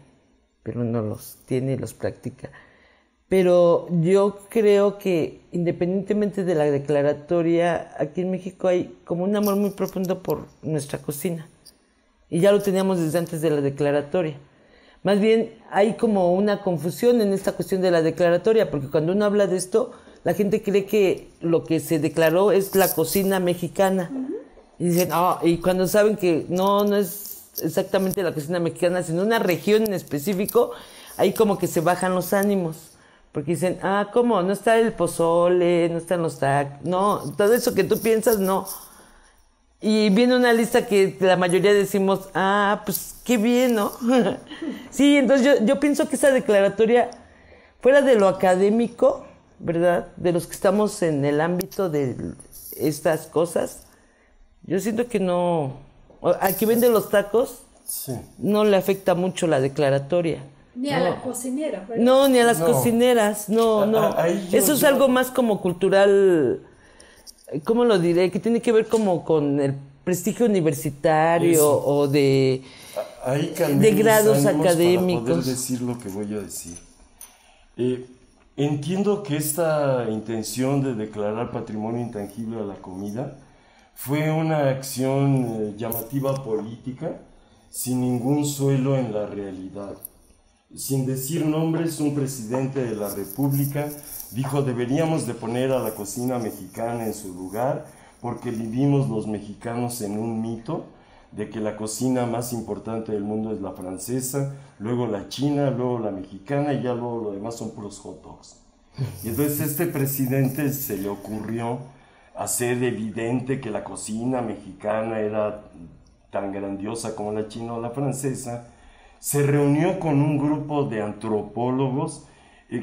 pero no los tiene y los practica. Pero yo creo que independientemente de la declaratoria, aquí en México hay como un amor muy profundo por nuestra cocina. Y ya lo teníamos desde antes de la declaratoria. Más bien hay como una confusión en esta cuestión de la declaratoria, porque cuando uno habla de esto, la gente cree que lo que se declaró es la cocina mexicana. Y dicen, y cuando saben que no es exactamente la cocina mexicana, sino una región en específico, ahí como que se bajan los ánimos. Porque dicen, ¿cómo? No está el pozole, no están los tacos, no, todo eso que tú piensas, no. Y viene una lista que la mayoría decimos, pues qué bien, ¿no? Sí, entonces yo pienso que esa declaratoria, fuera de lo académico, ¿verdad? De los que estamos en el ámbito de estas cosas, yo siento que no, a quien vende los tacos, sí, no le afecta mucho la declaratoria. Ni a la cocinera, ¿verdad? No, ni a las cocineras, no. Eso es algo más como cultural. ¿Cómo lo diré? Que tiene que ver como con el prestigio universitario. Eso. O de grados académicos. Para poder decir lo que voy a decir. Entiendo que esta intención de declarar patrimonio intangible a la comida fue una acción llamativa política, sin ningún suelo en la realidad. Sin decir nombres, un presidente de la República dijo: deberíamos de poner a la cocina mexicana en su lugar, porque vivimos los mexicanos en un mito de que la cocina más importante del mundo es la francesa, luego la china, luego la mexicana, y ya luego lo demás son puros hot dogs. Y entonces este presidente se le ocurrió hacer evidente que la cocina mexicana era tan grandiosa como la china o la francesa. Se reunió con un grupo de antropólogos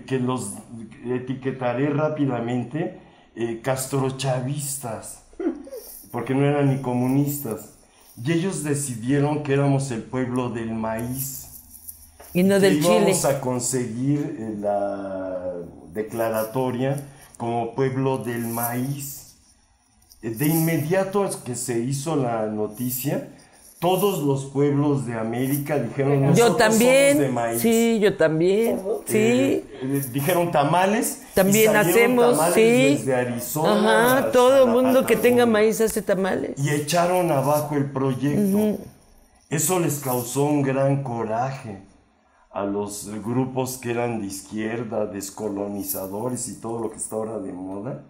que los etiquetaré rápidamente, castrochavistas, porque no eran ni comunistas. Y ellos decidieron que éramos el pueblo del maíz. Y no del chile. Íbamos a conseguir la declaratoria como pueblo del maíz. De inmediato que se hizo la noticia, todos los pueblos de América dijeron: nosotros yo también, somos de maíz. Sí, yo también, sí. Dijeron tamales. También hacemos, tamales, sí. Desde Arizona. Ajá, todo el mundo que tenga maíz hace tamales. Y echaron abajo el proyecto. Eso les causó un gran coraje a los grupos que eran de izquierda, descolonizadores y todo lo que está ahora de moda,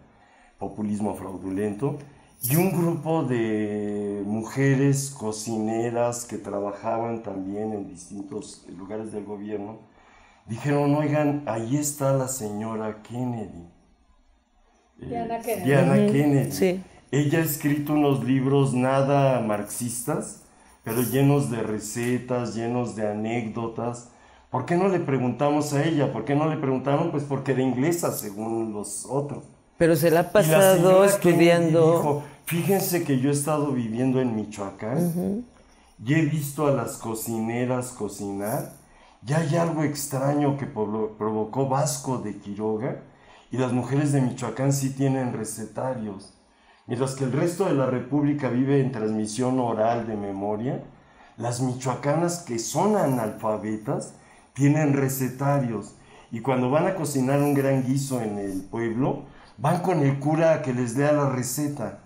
populismo fraudulento. Y un grupo de mujeres cocineras que trabajaban también en distintos lugares del gobierno dijeron: oigan, ahí está la señora Kennedy. Diana Kennedy. Diana Kennedy. Sí. Ella ha escrito unos libros nada marxistas, pero llenos de recetas, llenos de anécdotas. ¿Por qué no le preguntamos a ella? ¿Por qué no le preguntaron? Pues porque era inglesa, según los otros. Pero se la ha pasado estudiando. Dijo: fíjense que yo he estado viviendo en Michoacán y he visto a las cocineras cocinar, y hay algo extraño que provocó Vasco de Quiroga, y las mujeres de Michoacán sí tienen recetarios. Mientras que el resto de la República vive en transmisión oral de memoria, las michoacanas, que son analfabetas, tienen recetarios. Y cuando van a cocinar un gran guiso en el pueblo, van con el cura a que les lea la receta.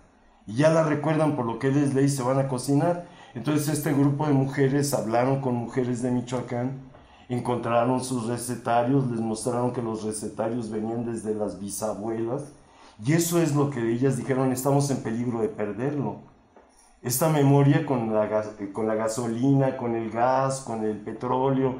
Y ya la recuerdan por lo que él les lee y se van a cocinar. Entonces este grupo de mujeres hablaron con mujeres de Michoacán, encontraron sus recetarios, les mostraron que los recetarios venían desde las bisabuelas. Y eso es lo que ellas dijeron: estamos en peligro de perderlo. Esta memoria con la gasolina, con el gas, con el petróleo,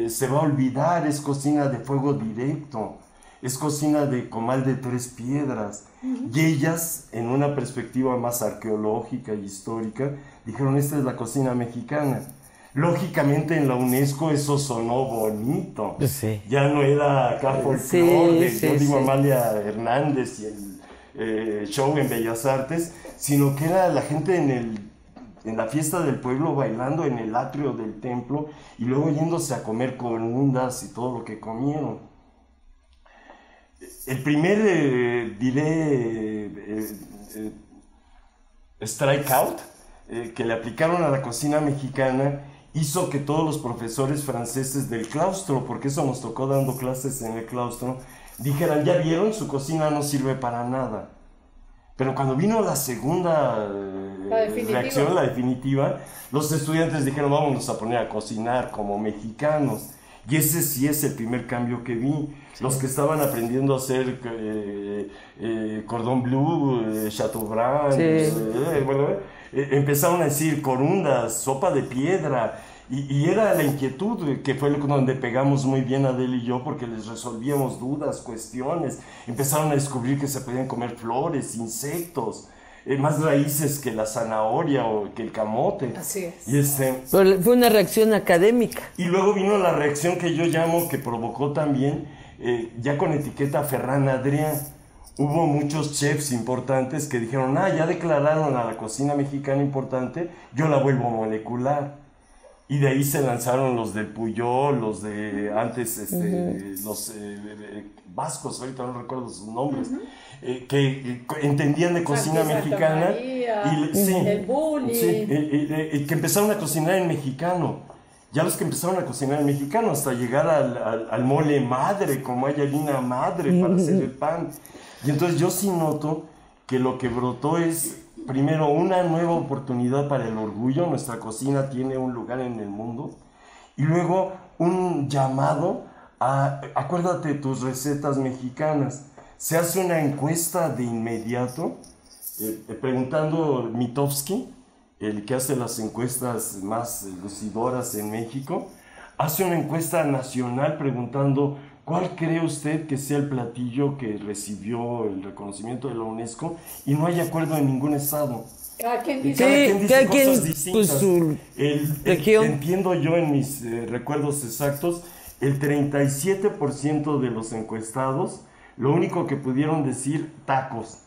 se va a olvidar. Es cocina de fuego directo, es cocina de comal de 3 piedras. Y ellas, en una perspectiva más arqueológica y histórica, dijeron: esta es la cocina mexicana. Lógicamente en la UNESCO eso sonó bonito. Sí. Ya no era acá folclore de Amalia Hernández y el show en Bellas Artes, sino que era la gente en la fiesta del pueblo bailando en el atrio del templo y luego yéndose a comer corundas y todo lo que comieron. El primer, strikeout que le aplicaron a la cocina mexicana hizo que todos los profesores franceses del claustro, porque eso nos tocó dando clases en el claustro, dijeran, ya vieron, su cocina no sirve para nada. Pero cuando vino la segunda reacción, la definitiva, los estudiantes dijeron, vámonos a poner a cocinar como mexicanos. Y ese sí es el primer cambio que vi. Sí. Los que estaban aprendiendo a hacer cordon bleu, chateaubriand, sí. Empezaron a decir corundas, sopa de piedra. Y era la inquietud, que fue donde pegamos muy bien Adele y yo, porque les resolvíamos dudas, cuestiones. Empezaron a descubrir que se podían comer flores, insectos, más raíces que la zanahoria o que el camote. Así es. Y fue una reacción académica. Y luego vino la reacción que yo llamo, que provocó también, ya con etiqueta Ferran Adrià. Hubo muchos chefs importantes que dijeron, ya declararon a la cocina mexicana importante, yo la vuelvo molecular. Y de ahí se lanzaron los del Puyol, los de antes, los vascos, ahorita no recuerdo sus nombres, que entendían de cocina mexicana. María, sí, el bully. Sí, que empezaron a cocinar en mexicano. Ya los que empezaron a cocinar en mexicano, hasta llegar al mole madre, como hay harina madre para hacer el pan. Y entonces yo sí noto que lo que brotó es, primero, una nueva oportunidad para el orgullo. Nuestra cocina tiene un lugar en el mundo. Y luego un llamado a, acuérdate de tus recetas mexicanas. Se hace una encuesta de inmediato, preguntando Mitofsky, el que hace las encuestas más lucidoras en México, hace una encuesta nacional preguntando ¿cuál cree usted que sea el platillo que recibió el reconocimiento de la UNESCO? Y no hay acuerdo en ningún estado. Cada quien dice, cada quien dice cosas distintas. Pues, su región. Entiendo yo en mis recuerdos exactos, el 37% de los encuestados, lo único que pudieron decir, tacos.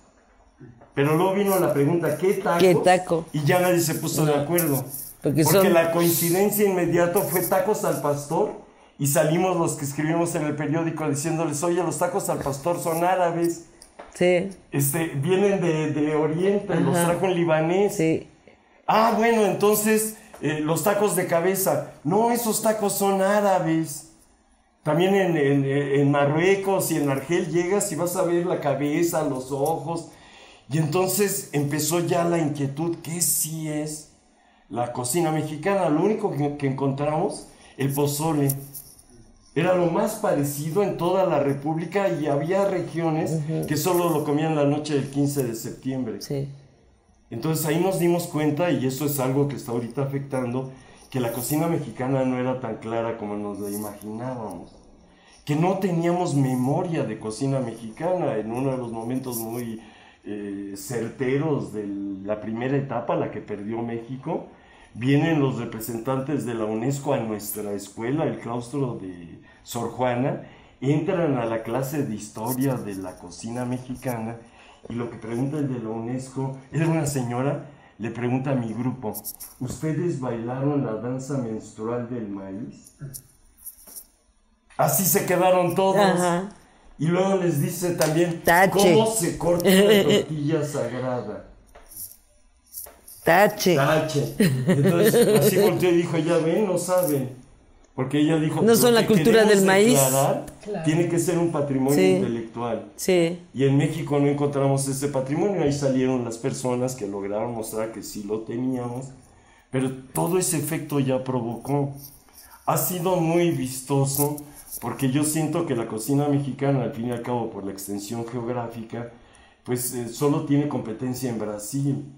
Pero luego vino la pregunta, ¿qué tacos? ¿Qué taco? Y ya nadie se puso de acuerdo. Porque la coincidencia inmediata fue tacos al pastor. Y salimos los que escribimos en el periódico diciéndoles, oye, los tacos al pastor son árabes. Sí. Vienen de Oriente, los trajo en libanés. Sí. Bueno, entonces, los tacos de cabeza. No, esos tacos son árabes. También en Marruecos y en Argel llegas y vas a ver la cabeza, los ojos. Y entonces empezó ya la inquietud, ¿qué sí es la cocina mexicana? Lo único que encontramos, el pozole. Era lo más parecido en toda la República y había regiones que solo lo comían la noche del 15 de septiembre. Sí. Entonces ahí nos dimos cuenta, y eso es algo que está ahorita afectando, que la cocina mexicana no era tan clara como nos la imaginábamos. Que no teníamos memoria de cocina mexicana en uno de los momentos muy certeros de la primera etapa, la que perdió México. Vienen los representantes de la UNESCO a nuestra escuela, el claustro de Sor Juana, entran a la clase de historia de la cocina mexicana y lo que pregunta el de la UNESCO, era una señora, le pregunta a mi grupo, ¿ustedes bailaron la danza menstrual del maíz? Así se quedaron todos. Ajá. Y luego les dice también, ¿cómo se corta una tortilla sagrada? Tache. Entonces así volteó y dijo, ya ven, no saben. Porque ella dijo, no son la cultura del maíz. Claro. Tiene que ser un patrimonio intelectual. Sí. Y en México no encontramos ese patrimonio. Ahí salieron las personas que lograron mostrar que sí lo teníamos. Pero todo ese efecto ya provocó. Ha sido muy vistoso porque yo siento que la cocina mexicana, al fin y al cabo, por la extensión geográfica, pues solo tiene competencia en Brasil.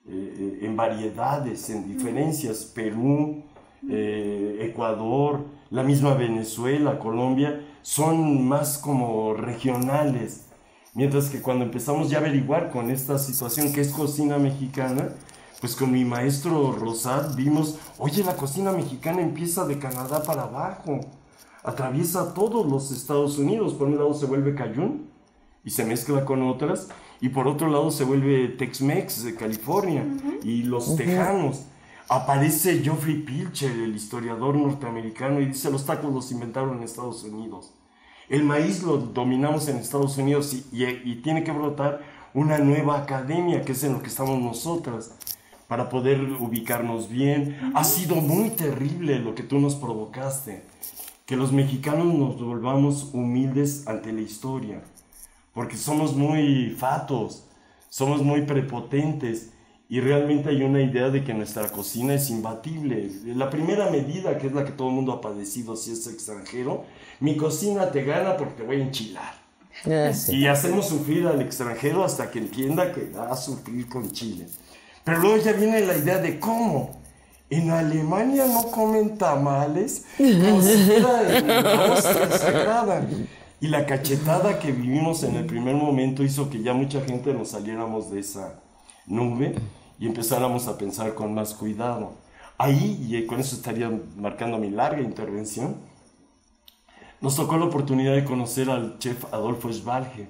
En variedades, en diferencias, Perú, Ecuador, la misma Venezuela, Colombia, son más como regionales, mientras que cuando empezamos ya a averiguar con esta situación que es cocina mexicana, pues con mi maestro Rosat vimos, oye, la cocina mexicana empieza de Canadá para abajo, atraviesa todos los Estados Unidos, por un lado se vuelve Cajún y se mezcla con otras, y por otro lado se vuelve Tex-Mex de California y los tejanos. Aparece Geoffrey Pilcher, el historiador norteamericano, y dice, los tacos los inventaron en Estados Unidos. El maíz lo dominamos en Estados Unidos y tiene que brotar una nueva academia, que es en lo que estamos nosotras, para poder ubicarnos bien. Ha sido muy terrible lo que tú nos provocaste, que los mexicanos nos volvamos humildes ante la historia, porque somos muy fatos, somos muy prepotentes, y realmente hay una idea de que nuestra cocina es imbatible. La primera medida, que es la que todo el mundo ha padecido si es extranjero: mi cocina te gana porque te voy a enchilar. Sí. Y hacemos sufrir al extranjero hasta que entienda que va a sufrir con chile. Pero luego ya viene la idea de cómo. En Alemania no comen tamales, como si fuera en Austria se agradan. Y la cachetada que vivimos en el primer momento hizo que ya mucha gente nos saliéramos de esa nube y empezáramos a pensar con más cuidado. Ahí, y con eso estaría marcando mi larga intervención, nos tocó la oportunidad de conocer al chef Adolfo Schbalge,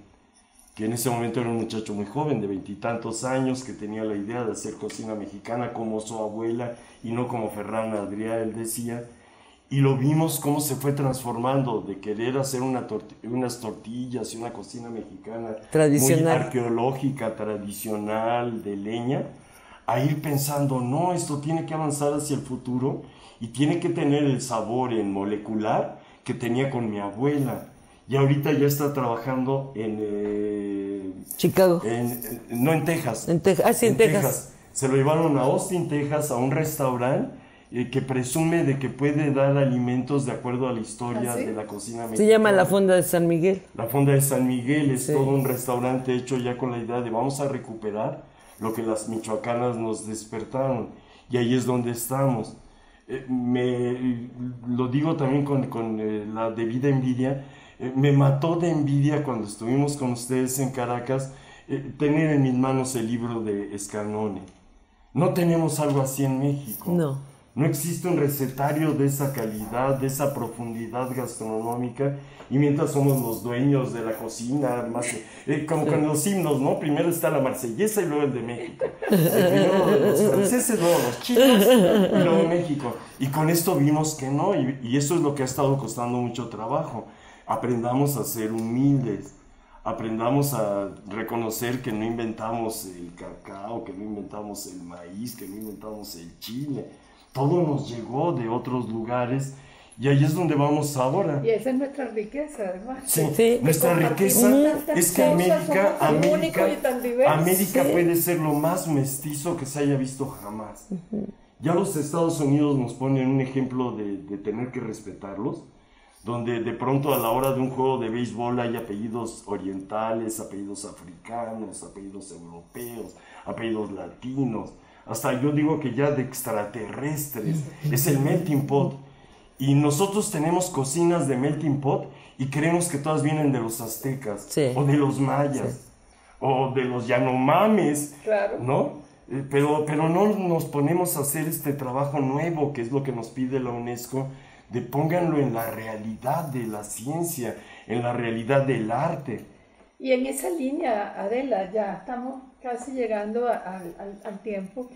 que en ese momento era un muchacho muy joven, de 20 y tantos años, que tenía la idea de hacer cocina mexicana como su abuela y no como Ferran Adrià, él decía. Y lo vimos cómo se fue transformando de querer hacer unas tortillas y una cocina mexicana tradicional, muy arqueológica, tradicional, de leña, a ir pensando, no, esto tiene que avanzar hacia el futuro y tiene que tener el sabor en molecular que tenía con mi abuela. Y ahorita ya está trabajando en Chicago. No, en Texas. En Texas. Se lo llevaron a Austin, Texas, a un restaurante que presume de que puede dar alimentos de acuerdo a la historia de la cocina mexicana. Se llama La Fonda de San Miguel. La Fonda de San Miguel es todo un restaurante hecho ya con la idea de vamos a recuperar lo que las michoacanas nos despertaron. Y ahí es donde estamos. Lo digo también con la debida envidia. Me mató de envidia cuando estuvimos con ustedes en Caracas tener en mis manos el libro de Scanone. No tenemos algo así en México. No existe un recetario de esa calidad, de esa profundidad gastronómica, y mientras somos los dueños de la cocina, más como con los himnos, ¿no? Primero está la marsellesa y luego el de México. Primero los franceses, luego los chinos y luego México. Y con esto vimos que no, y eso es lo que ha estado costando mucho trabajo. Aprendamos a ser humildes, aprendamos a reconocer que no inventamos el cacao, que no inventamos el maíz, que no inventamos el chile. Todo nos llegó de otros lugares y ahí es donde vamos ahora. Y esa es nuestra riqueza, además. Sí. Nuestra riqueza es que América puede ser lo más mestizo que se haya visto jamás. Ya los Estados Unidos nos ponen un ejemplo de tener que respetarlos, donde de pronto a la hora de un juego de béisbol hay apellidos orientales, apellidos africanos, apellidos europeos, apellidos latinos. Hasta yo digo que ya de extraterrestres, es el melting pot. Y nosotros tenemos cocinas de melting pot y creemos que todas vienen de los aztecas, o de los mayas, o de los yanomames, ¿no? Pero no nos ponemos a hacer este trabajo nuevo, que es lo que nos pide la UNESCO, de pónganlo en la realidad de la ciencia, en la realidad del arte. Y en esa línea, Adela, ya estamos casi llegando al tiempo,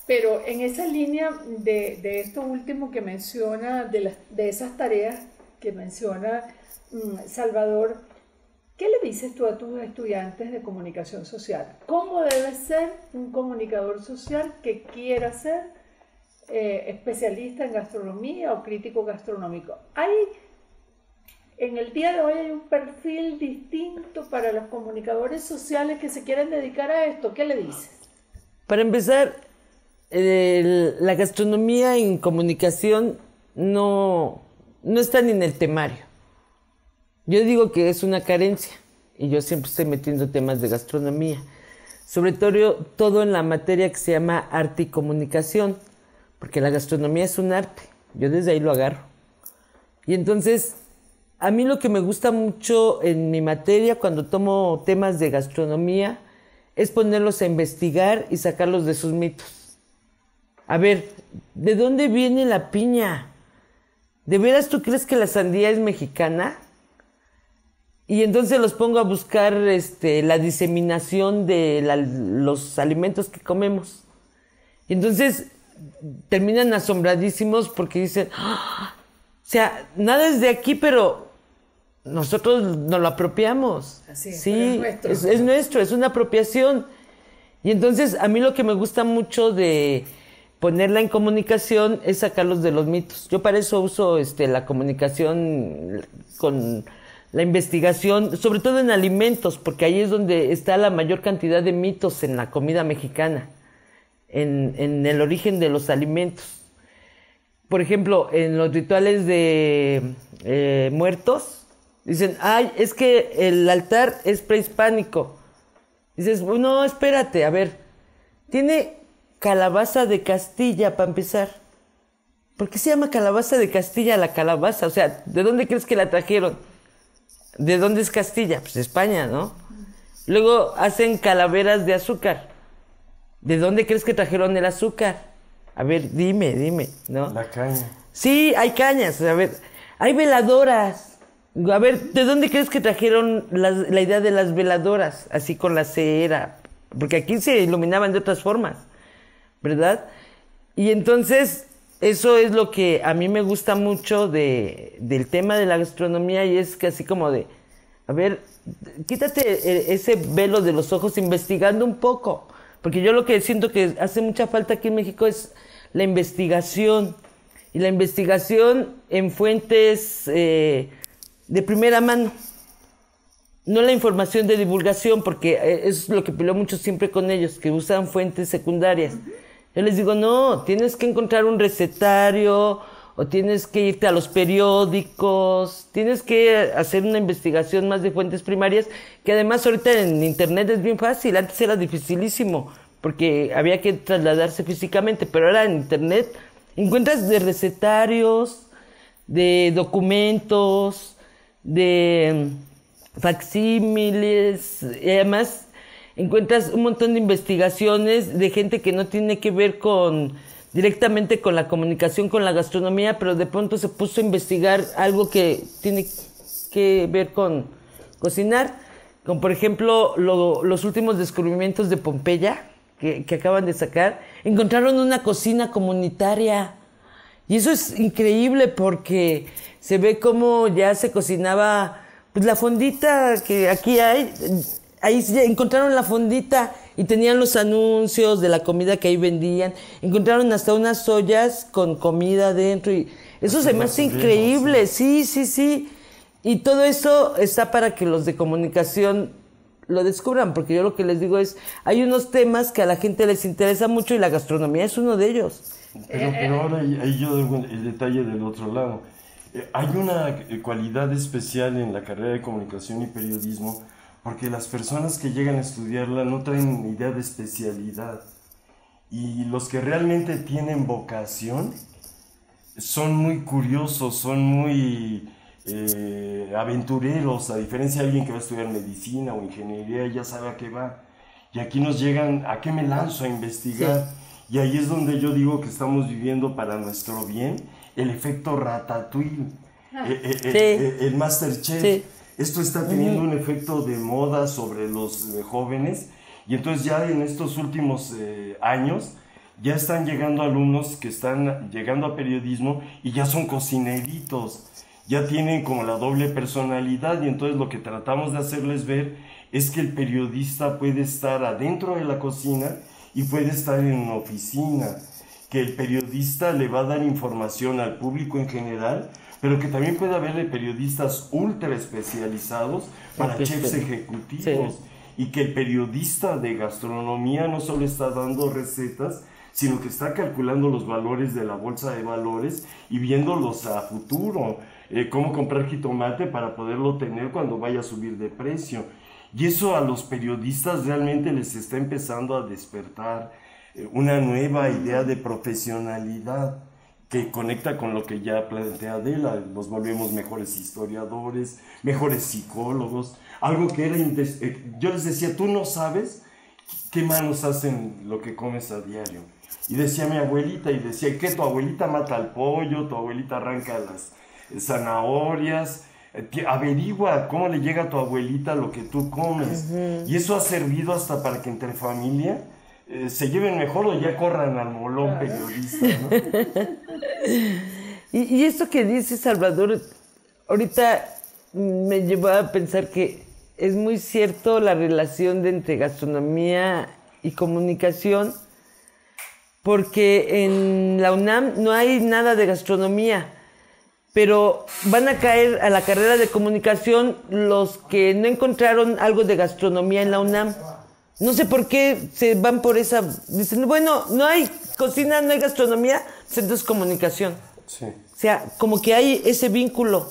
pero en esa línea de esto último que menciona, de esas tareas que menciona Salvador, ¿qué le dices tú a tus estudiantes de comunicación social? ¿Cómo debe ser un comunicador social que quiera ser especialista en gastronomía o crítico gastronómico? En el día de hoy hay un perfil distinto para los comunicadores sociales que se quieren dedicar a esto. ¿Qué le dices? Para empezar, la gastronomía en comunicación no está ni en el temario. Yo digo que es una carencia y yo siempre estoy metiendo temas de gastronomía, sobre todo en la materia que se llama arte y comunicación, porque la gastronomía es un arte, yo desde ahí lo agarro. Y entonces, a mí lo que me gusta mucho en mi materia cuando tomo temas de gastronomía es ponerlos a investigar y sacarlos de sus mitos. A ver, ¿de dónde viene la piña? ¿De veras tú crees que la sandía es mexicana? Y entonces los pongo a buscar la diseminación de los alimentos que comemos. Y entonces terminan asombradísimos porque dicen, ¡ah! O sea, nada es de aquí, pero nosotros nos lo apropiamos. Así es, sí, pero es nuestro. Es nuestro, es una apropiación. Y entonces a mí lo que me gusta mucho de ponerla en comunicación es sacarlos de los mitos. Yo para eso uso la comunicación con la investigación, sobre todo en alimentos, porque ahí es donde está la mayor cantidad de mitos en la comida mexicana, en el origen de los alimentos. Por ejemplo, en los rituales de muertos, dicen, ay, es que el altar es prehispánico. Dices, no, espérate, a ver, tiene calabaza de Castilla para empezar. ¿Por qué se llama calabaza de Castilla la calabaza? O sea, ¿de dónde crees que la trajeron? ¿De dónde es Castilla? Pues España, ¿no? Luego hacen calaveras de azúcar. ¿De dónde crees que trajeron el azúcar? A ver, dime, ¿no? La caña. Sí, hay cañas, a ver, hay veladoras. A ver, ¿de dónde crees que trajeron la idea de las veladoras? Así con la cera. Porque aquí se iluminaban de otras formas, ¿verdad? Y entonces, eso es lo que a mí me gusta mucho del tema de la gastronomía, y es que así como de, a ver, quítate ese velo de los ojos investigando un poco. Porque yo lo que siento que hace mucha falta aquí en México es la investigación. Y la investigación en fuentes de primera mano. No la información de divulgación, porque eso es lo que peleo mucho siempre con ellos, que usan fuentes secundarias. Yo les digo, no, tienes que encontrar un recetario, o tienes que irte a los periódicos, tienes que hacer una investigación más de fuentes primarias, que además ahorita en internet es bien fácil. Antes era dificilísimo, porque había que trasladarse físicamente, pero ahora en internet encuentras de recetarios, de documentos, de facsímiles, y además encuentras un montón de investigaciones de gente que no tiene que ver directamente con la comunicación, con la gastronomía, pero de pronto se puso a investigar algo que tiene que ver con cocinar, como por ejemplo los últimos descubrimientos de Pompeya que acaban de sacar. Encontraron una cocina comunitaria, y eso es increíble porque se ve cómo ya se cocinaba, pues la fondita que aquí hay, ahí encontraron la fondita y tenían los anuncios de la comida que ahí vendían. Encontraron hasta unas ollas con comida dentro, y eso se me hace increíble. Sí. Y todo eso está para que los de comunicación lo descubran, porque yo lo que les digo es, hay unos temas que a la gente les interesa mucho y la gastronomía es uno de ellos. Pero ahora ahí yo doy el detalle del otro lado. Hay una cualidad especial en la carrera de comunicación y periodismo, porque las personas que llegan a estudiarla no traen idea de especialidad, y los que realmente tienen vocación son muy curiosos, son muy aventureros, a diferencia de alguien que va a estudiar medicina o ingeniería, ya sabe a qué va. Y aquí nos llegan, ¿a qué me lanzo a investigar? Sí. Y ahí es donde yo digo que estamos viviendo para nuestro bien el efecto Ratatouille, el Masterchef. Sí. Esto está teniendo un efecto de moda sobre los jóvenes, y entonces ya en estos últimos años ya están llegando alumnos que están llegando a periodismo y ya son cocineritos, ya tienen como la doble personalidad, y entonces lo que tratamos de hacerles ver es que el periodista puede estar adentro de la cocina y puede estar en una oficina, que el periodista le va a dar información al público en general, pero que también puede haber periodistas ultra especializados para chefs ejecutivos, y que el periodista de gastronomía no solo está dando recetas, sino que está calculando los valores de la bolsa de valores y viéndolos a futuro, cómo comprar jitomate para poderlo tener cuando vaya a subir de precio. Y eso a los periodistas realmente les está empezando a despertar una nueva idea de profesionalidad que conecta con lo que ya plantea Adela. Nos volvemos mejores historiadores, mejores psicólogos, algo que era... yo les decía, tú no sabes qué manos hacen lo que comes a diario. Y decía mi abuelita, y decía que tu abuelita mata al pollo, tu abuelita arranca las zanahorias, averigua cómo le llega a tu abuelita lo que tú comes. Y eso ha servido hasta para que entre familia se lleven mejor o ya corran al molón periodista, ¿no? Y esto que dice Salvador, ahorita me llevó a pensar que es muy cierto la relación entre gastronomía y comunicación, porque en la UNAM no hay nada de gastronomía, pero van a caer a la carrera de comunicación los que no encontraron algo de gastronomía en la UNAM. No sé por qué se van por esa... Dicen, bueno, no hay cocina, no hay gastronomía, pues entonces comunicación. Sí. O sea, como que hay ese vínculo.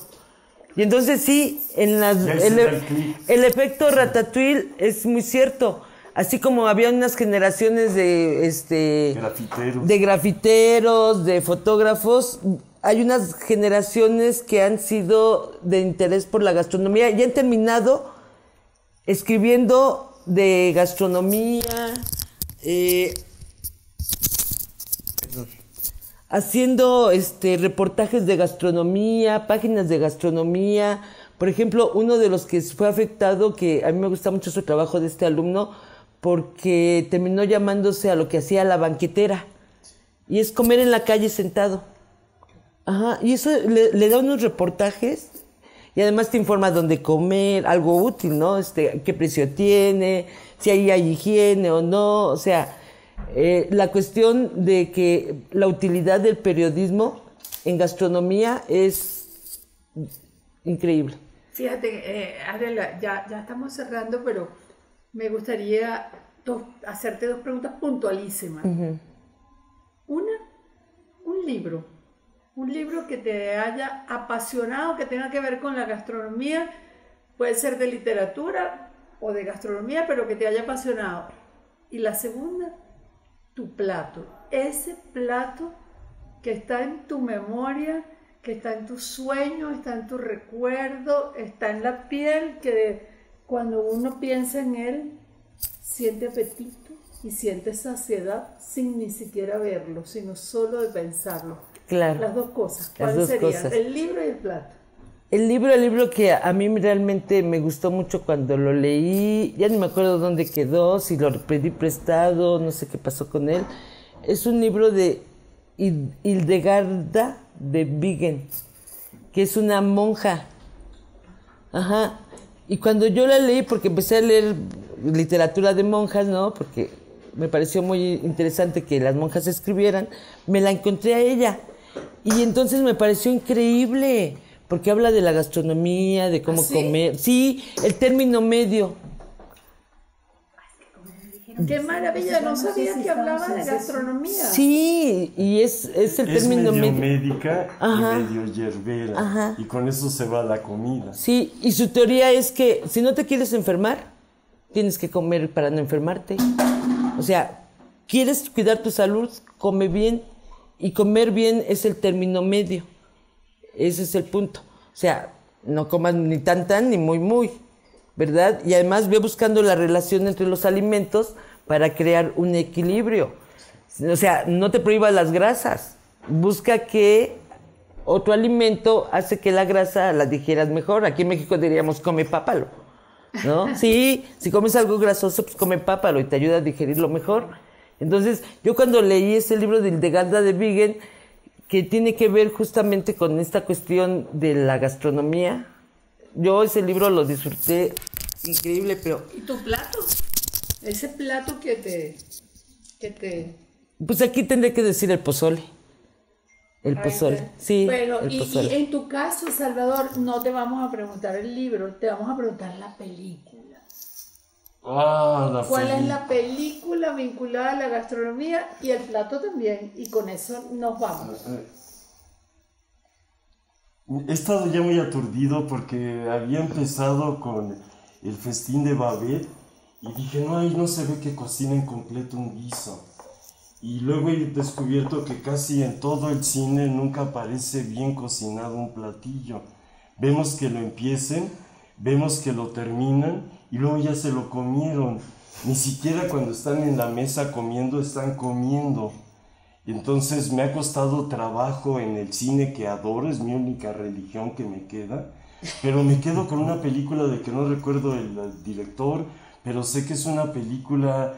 Y entonces sí, en el efecto Ratatouille es muy cierto. Así como había unas generaciones de grafiteros, de fotógrafos, hay unas generaciones que han sido de interés por la gastronomía y han terminado escribiendo de gastronomía, haciendo reportajes de gastronomía, páginas de gastronomía. Por ejemplo, uno de los que fue afectado, que a mí me gusta mucho su trabajo de este alumno, porque terminó llamándose a lo que hacía la banquetera, y es comer en la calle sentado. Ajá, y eso le da unos reportajes, y además te informa dónde comer, algo útil, ¿no? Qué precio tiene, si ahí hay higiene o no, o sea, la cuestión de que la utilidad del periodismo en gastronomía es increíble. Fíjate, Adela, ya estamos cerrando, pero me gustaría hacerte dos preguntas puntualísimas. Uh-huh. Una, un libro que te haya apasionado, que tenga que ver con la gastronomía, puede ser de literatura o de gastronomía, pero que te haya apasionado. Y la segunda, tu plato, ese plato que está en tu memoria, que está en tu sueño, está en tu recuerdo, está en la piel, que cuando uno piensa en él, siente apetito y siente saciedad sin ni siquiera verlo, sino solo de pensarlo. Claro. Las dos cosas. ¿Cuáles serían? El libro y el plato. El libro que a mí realmente me gustó mucho cuando lo leí, ya ni me acuerdo dónde quedó, si lo pedí prestado, no sé qué pasó con él. Es un libro de Hildegarda de Bingen, que es una monja. Ajá. Y cuando yo la leí, porque empecé a leer literatura de monjas, ¿no? Porque me pareció muy interesante que las monjas escribieran, me la encontré a ella. Y entonces me pareció increíble, porque habla de la gastronomía, de cómo comer. Sí, el término medio. ¡Qué maravilla! No sabía que hablaba de gastronomía. Sí, y es el término medio. Es medio médica y medio yerbera. Ajá. Y con eso se va la comida. Sí, y su teoría es que si no te quieres enfermar, tienes que comer para no enfermarte. O sea, quieres cuidar tu salud, come bien. Y comer bien es el término medio. Ese es el punto. O sea, no comas ni tan ni muy, ¿verdad? Y además ve buscando la relación entre los alimentos para crear un equilibrio. O sea, no te prohíbas las grasas. Busca que otro alimento hace que la grasa la digieras mejor. Aquí en México diríamos come pápalo, ¿no? Sí, si comes algo grasoso, pues come pápalo y te ayuda a digerirlo mejor. Entonces, yo cuando leí ese libro de Hildegarda de Bingen, que tiene que ver justamente con esta cuestión de la gastronomía, yo ese libro lo disfruté increíble, pero... ¿Y tu plato? Ese plato que te... Pues aquí tendré que decir el pozole. El pozole, sí. Bueno, el pozole. Y en tu caso, Salvador, no te vamos a preguntar el libro, te vamos a preguntar la película. ¿Cuál es la película vinculada a la gastronomía y el plato también? Y con eso nos vamos. He estado ya muy aturdido porque había empezado con el festín de Babel y dije, no se ve que cocinen completo un guiso. Y luego he descubierto que casi en todo el cine nunca aparece bien cocinado un platillo. Vemos que lo empiecen, vemos que lo terminan y luego ya se lo comieron. Ni siquiera cuando están en la mesa comiendo, están comiendo. Entonces me ha costado trabajo en el cine que adoro, es mi única religión que me queda. Pero me quedo con una película de que no recuerdo el director, pero sé que es una película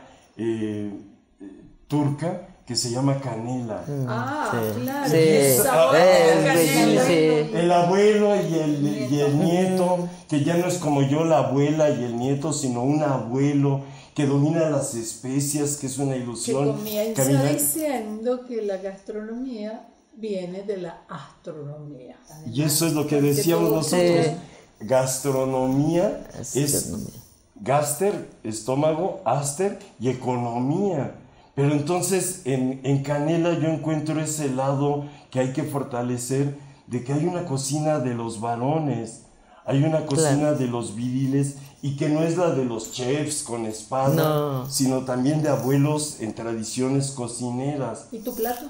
turca que se llama canela. Claro. Sí, el sabor de es canela. bellísimo. El abuelo y el nieto, que ya no es como yo la abuela y el nieto, sino un abuelo que domina las especias, que es una Que ilusión. comienza Caminar- diciendo que la gastronomía viene de la astronomía. Y eso es lo que Porque decíamos todo- nosotros. Sí. Gastronomía es Gastronomía. gaster, estómago, aster y economía. Pero entonces en Canela yo encuentro ese lado que hay que fortalecer, de que hay una cocina de los varones, hay una cocina de los viriles, y que no es la de los chefs con espada, No. sino también de abuelos en tradiciones cocineras. ¿Y tu plato?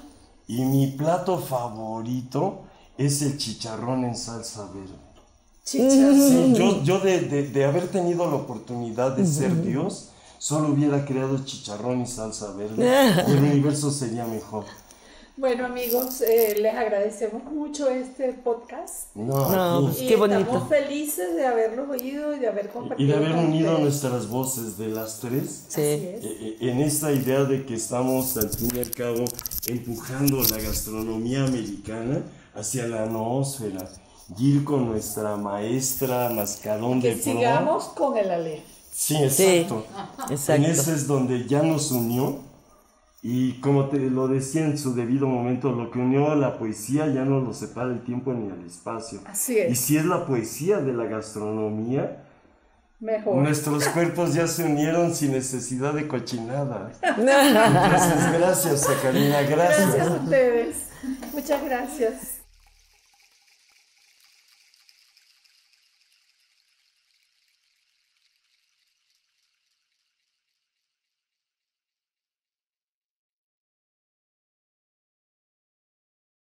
Y mi plato favorito es el chicharrón en salsa verde. Chicharrón. Sí, yo de haber tenido la oportunidad de ser Dios, solo hubiera creado chicharrón y salsa verde. Y el universo sería mejor. Bueno, amigos, les agradecemos mucho este podcast. No, pues Y qué bonito. estamos felices de haberlos oído y de haber compartido. Y de haber con unido ustedes. nuestras voces de las tres. Así es. En esta idea de que estamos al fin y al cabo empujando la gastronomía americana hacia la noósfera, y ir con nuestra maestra mascarón de Que proa. sigamos con el Ale. Sí, exacto. Exacto. En ese es donde ya nos unió, y como te lo decía en su debido momento, lo que unió a la poesía ya no lo separa el tiempo ni el espacio. Así es. Y si es la poesía de la gastronomía, Mejor. nuestros cuerpos ya se unieron sin necesidad de cochinadas. Entonces, gracias, Sacarina, Gracias a ustedes. Muchas gracias.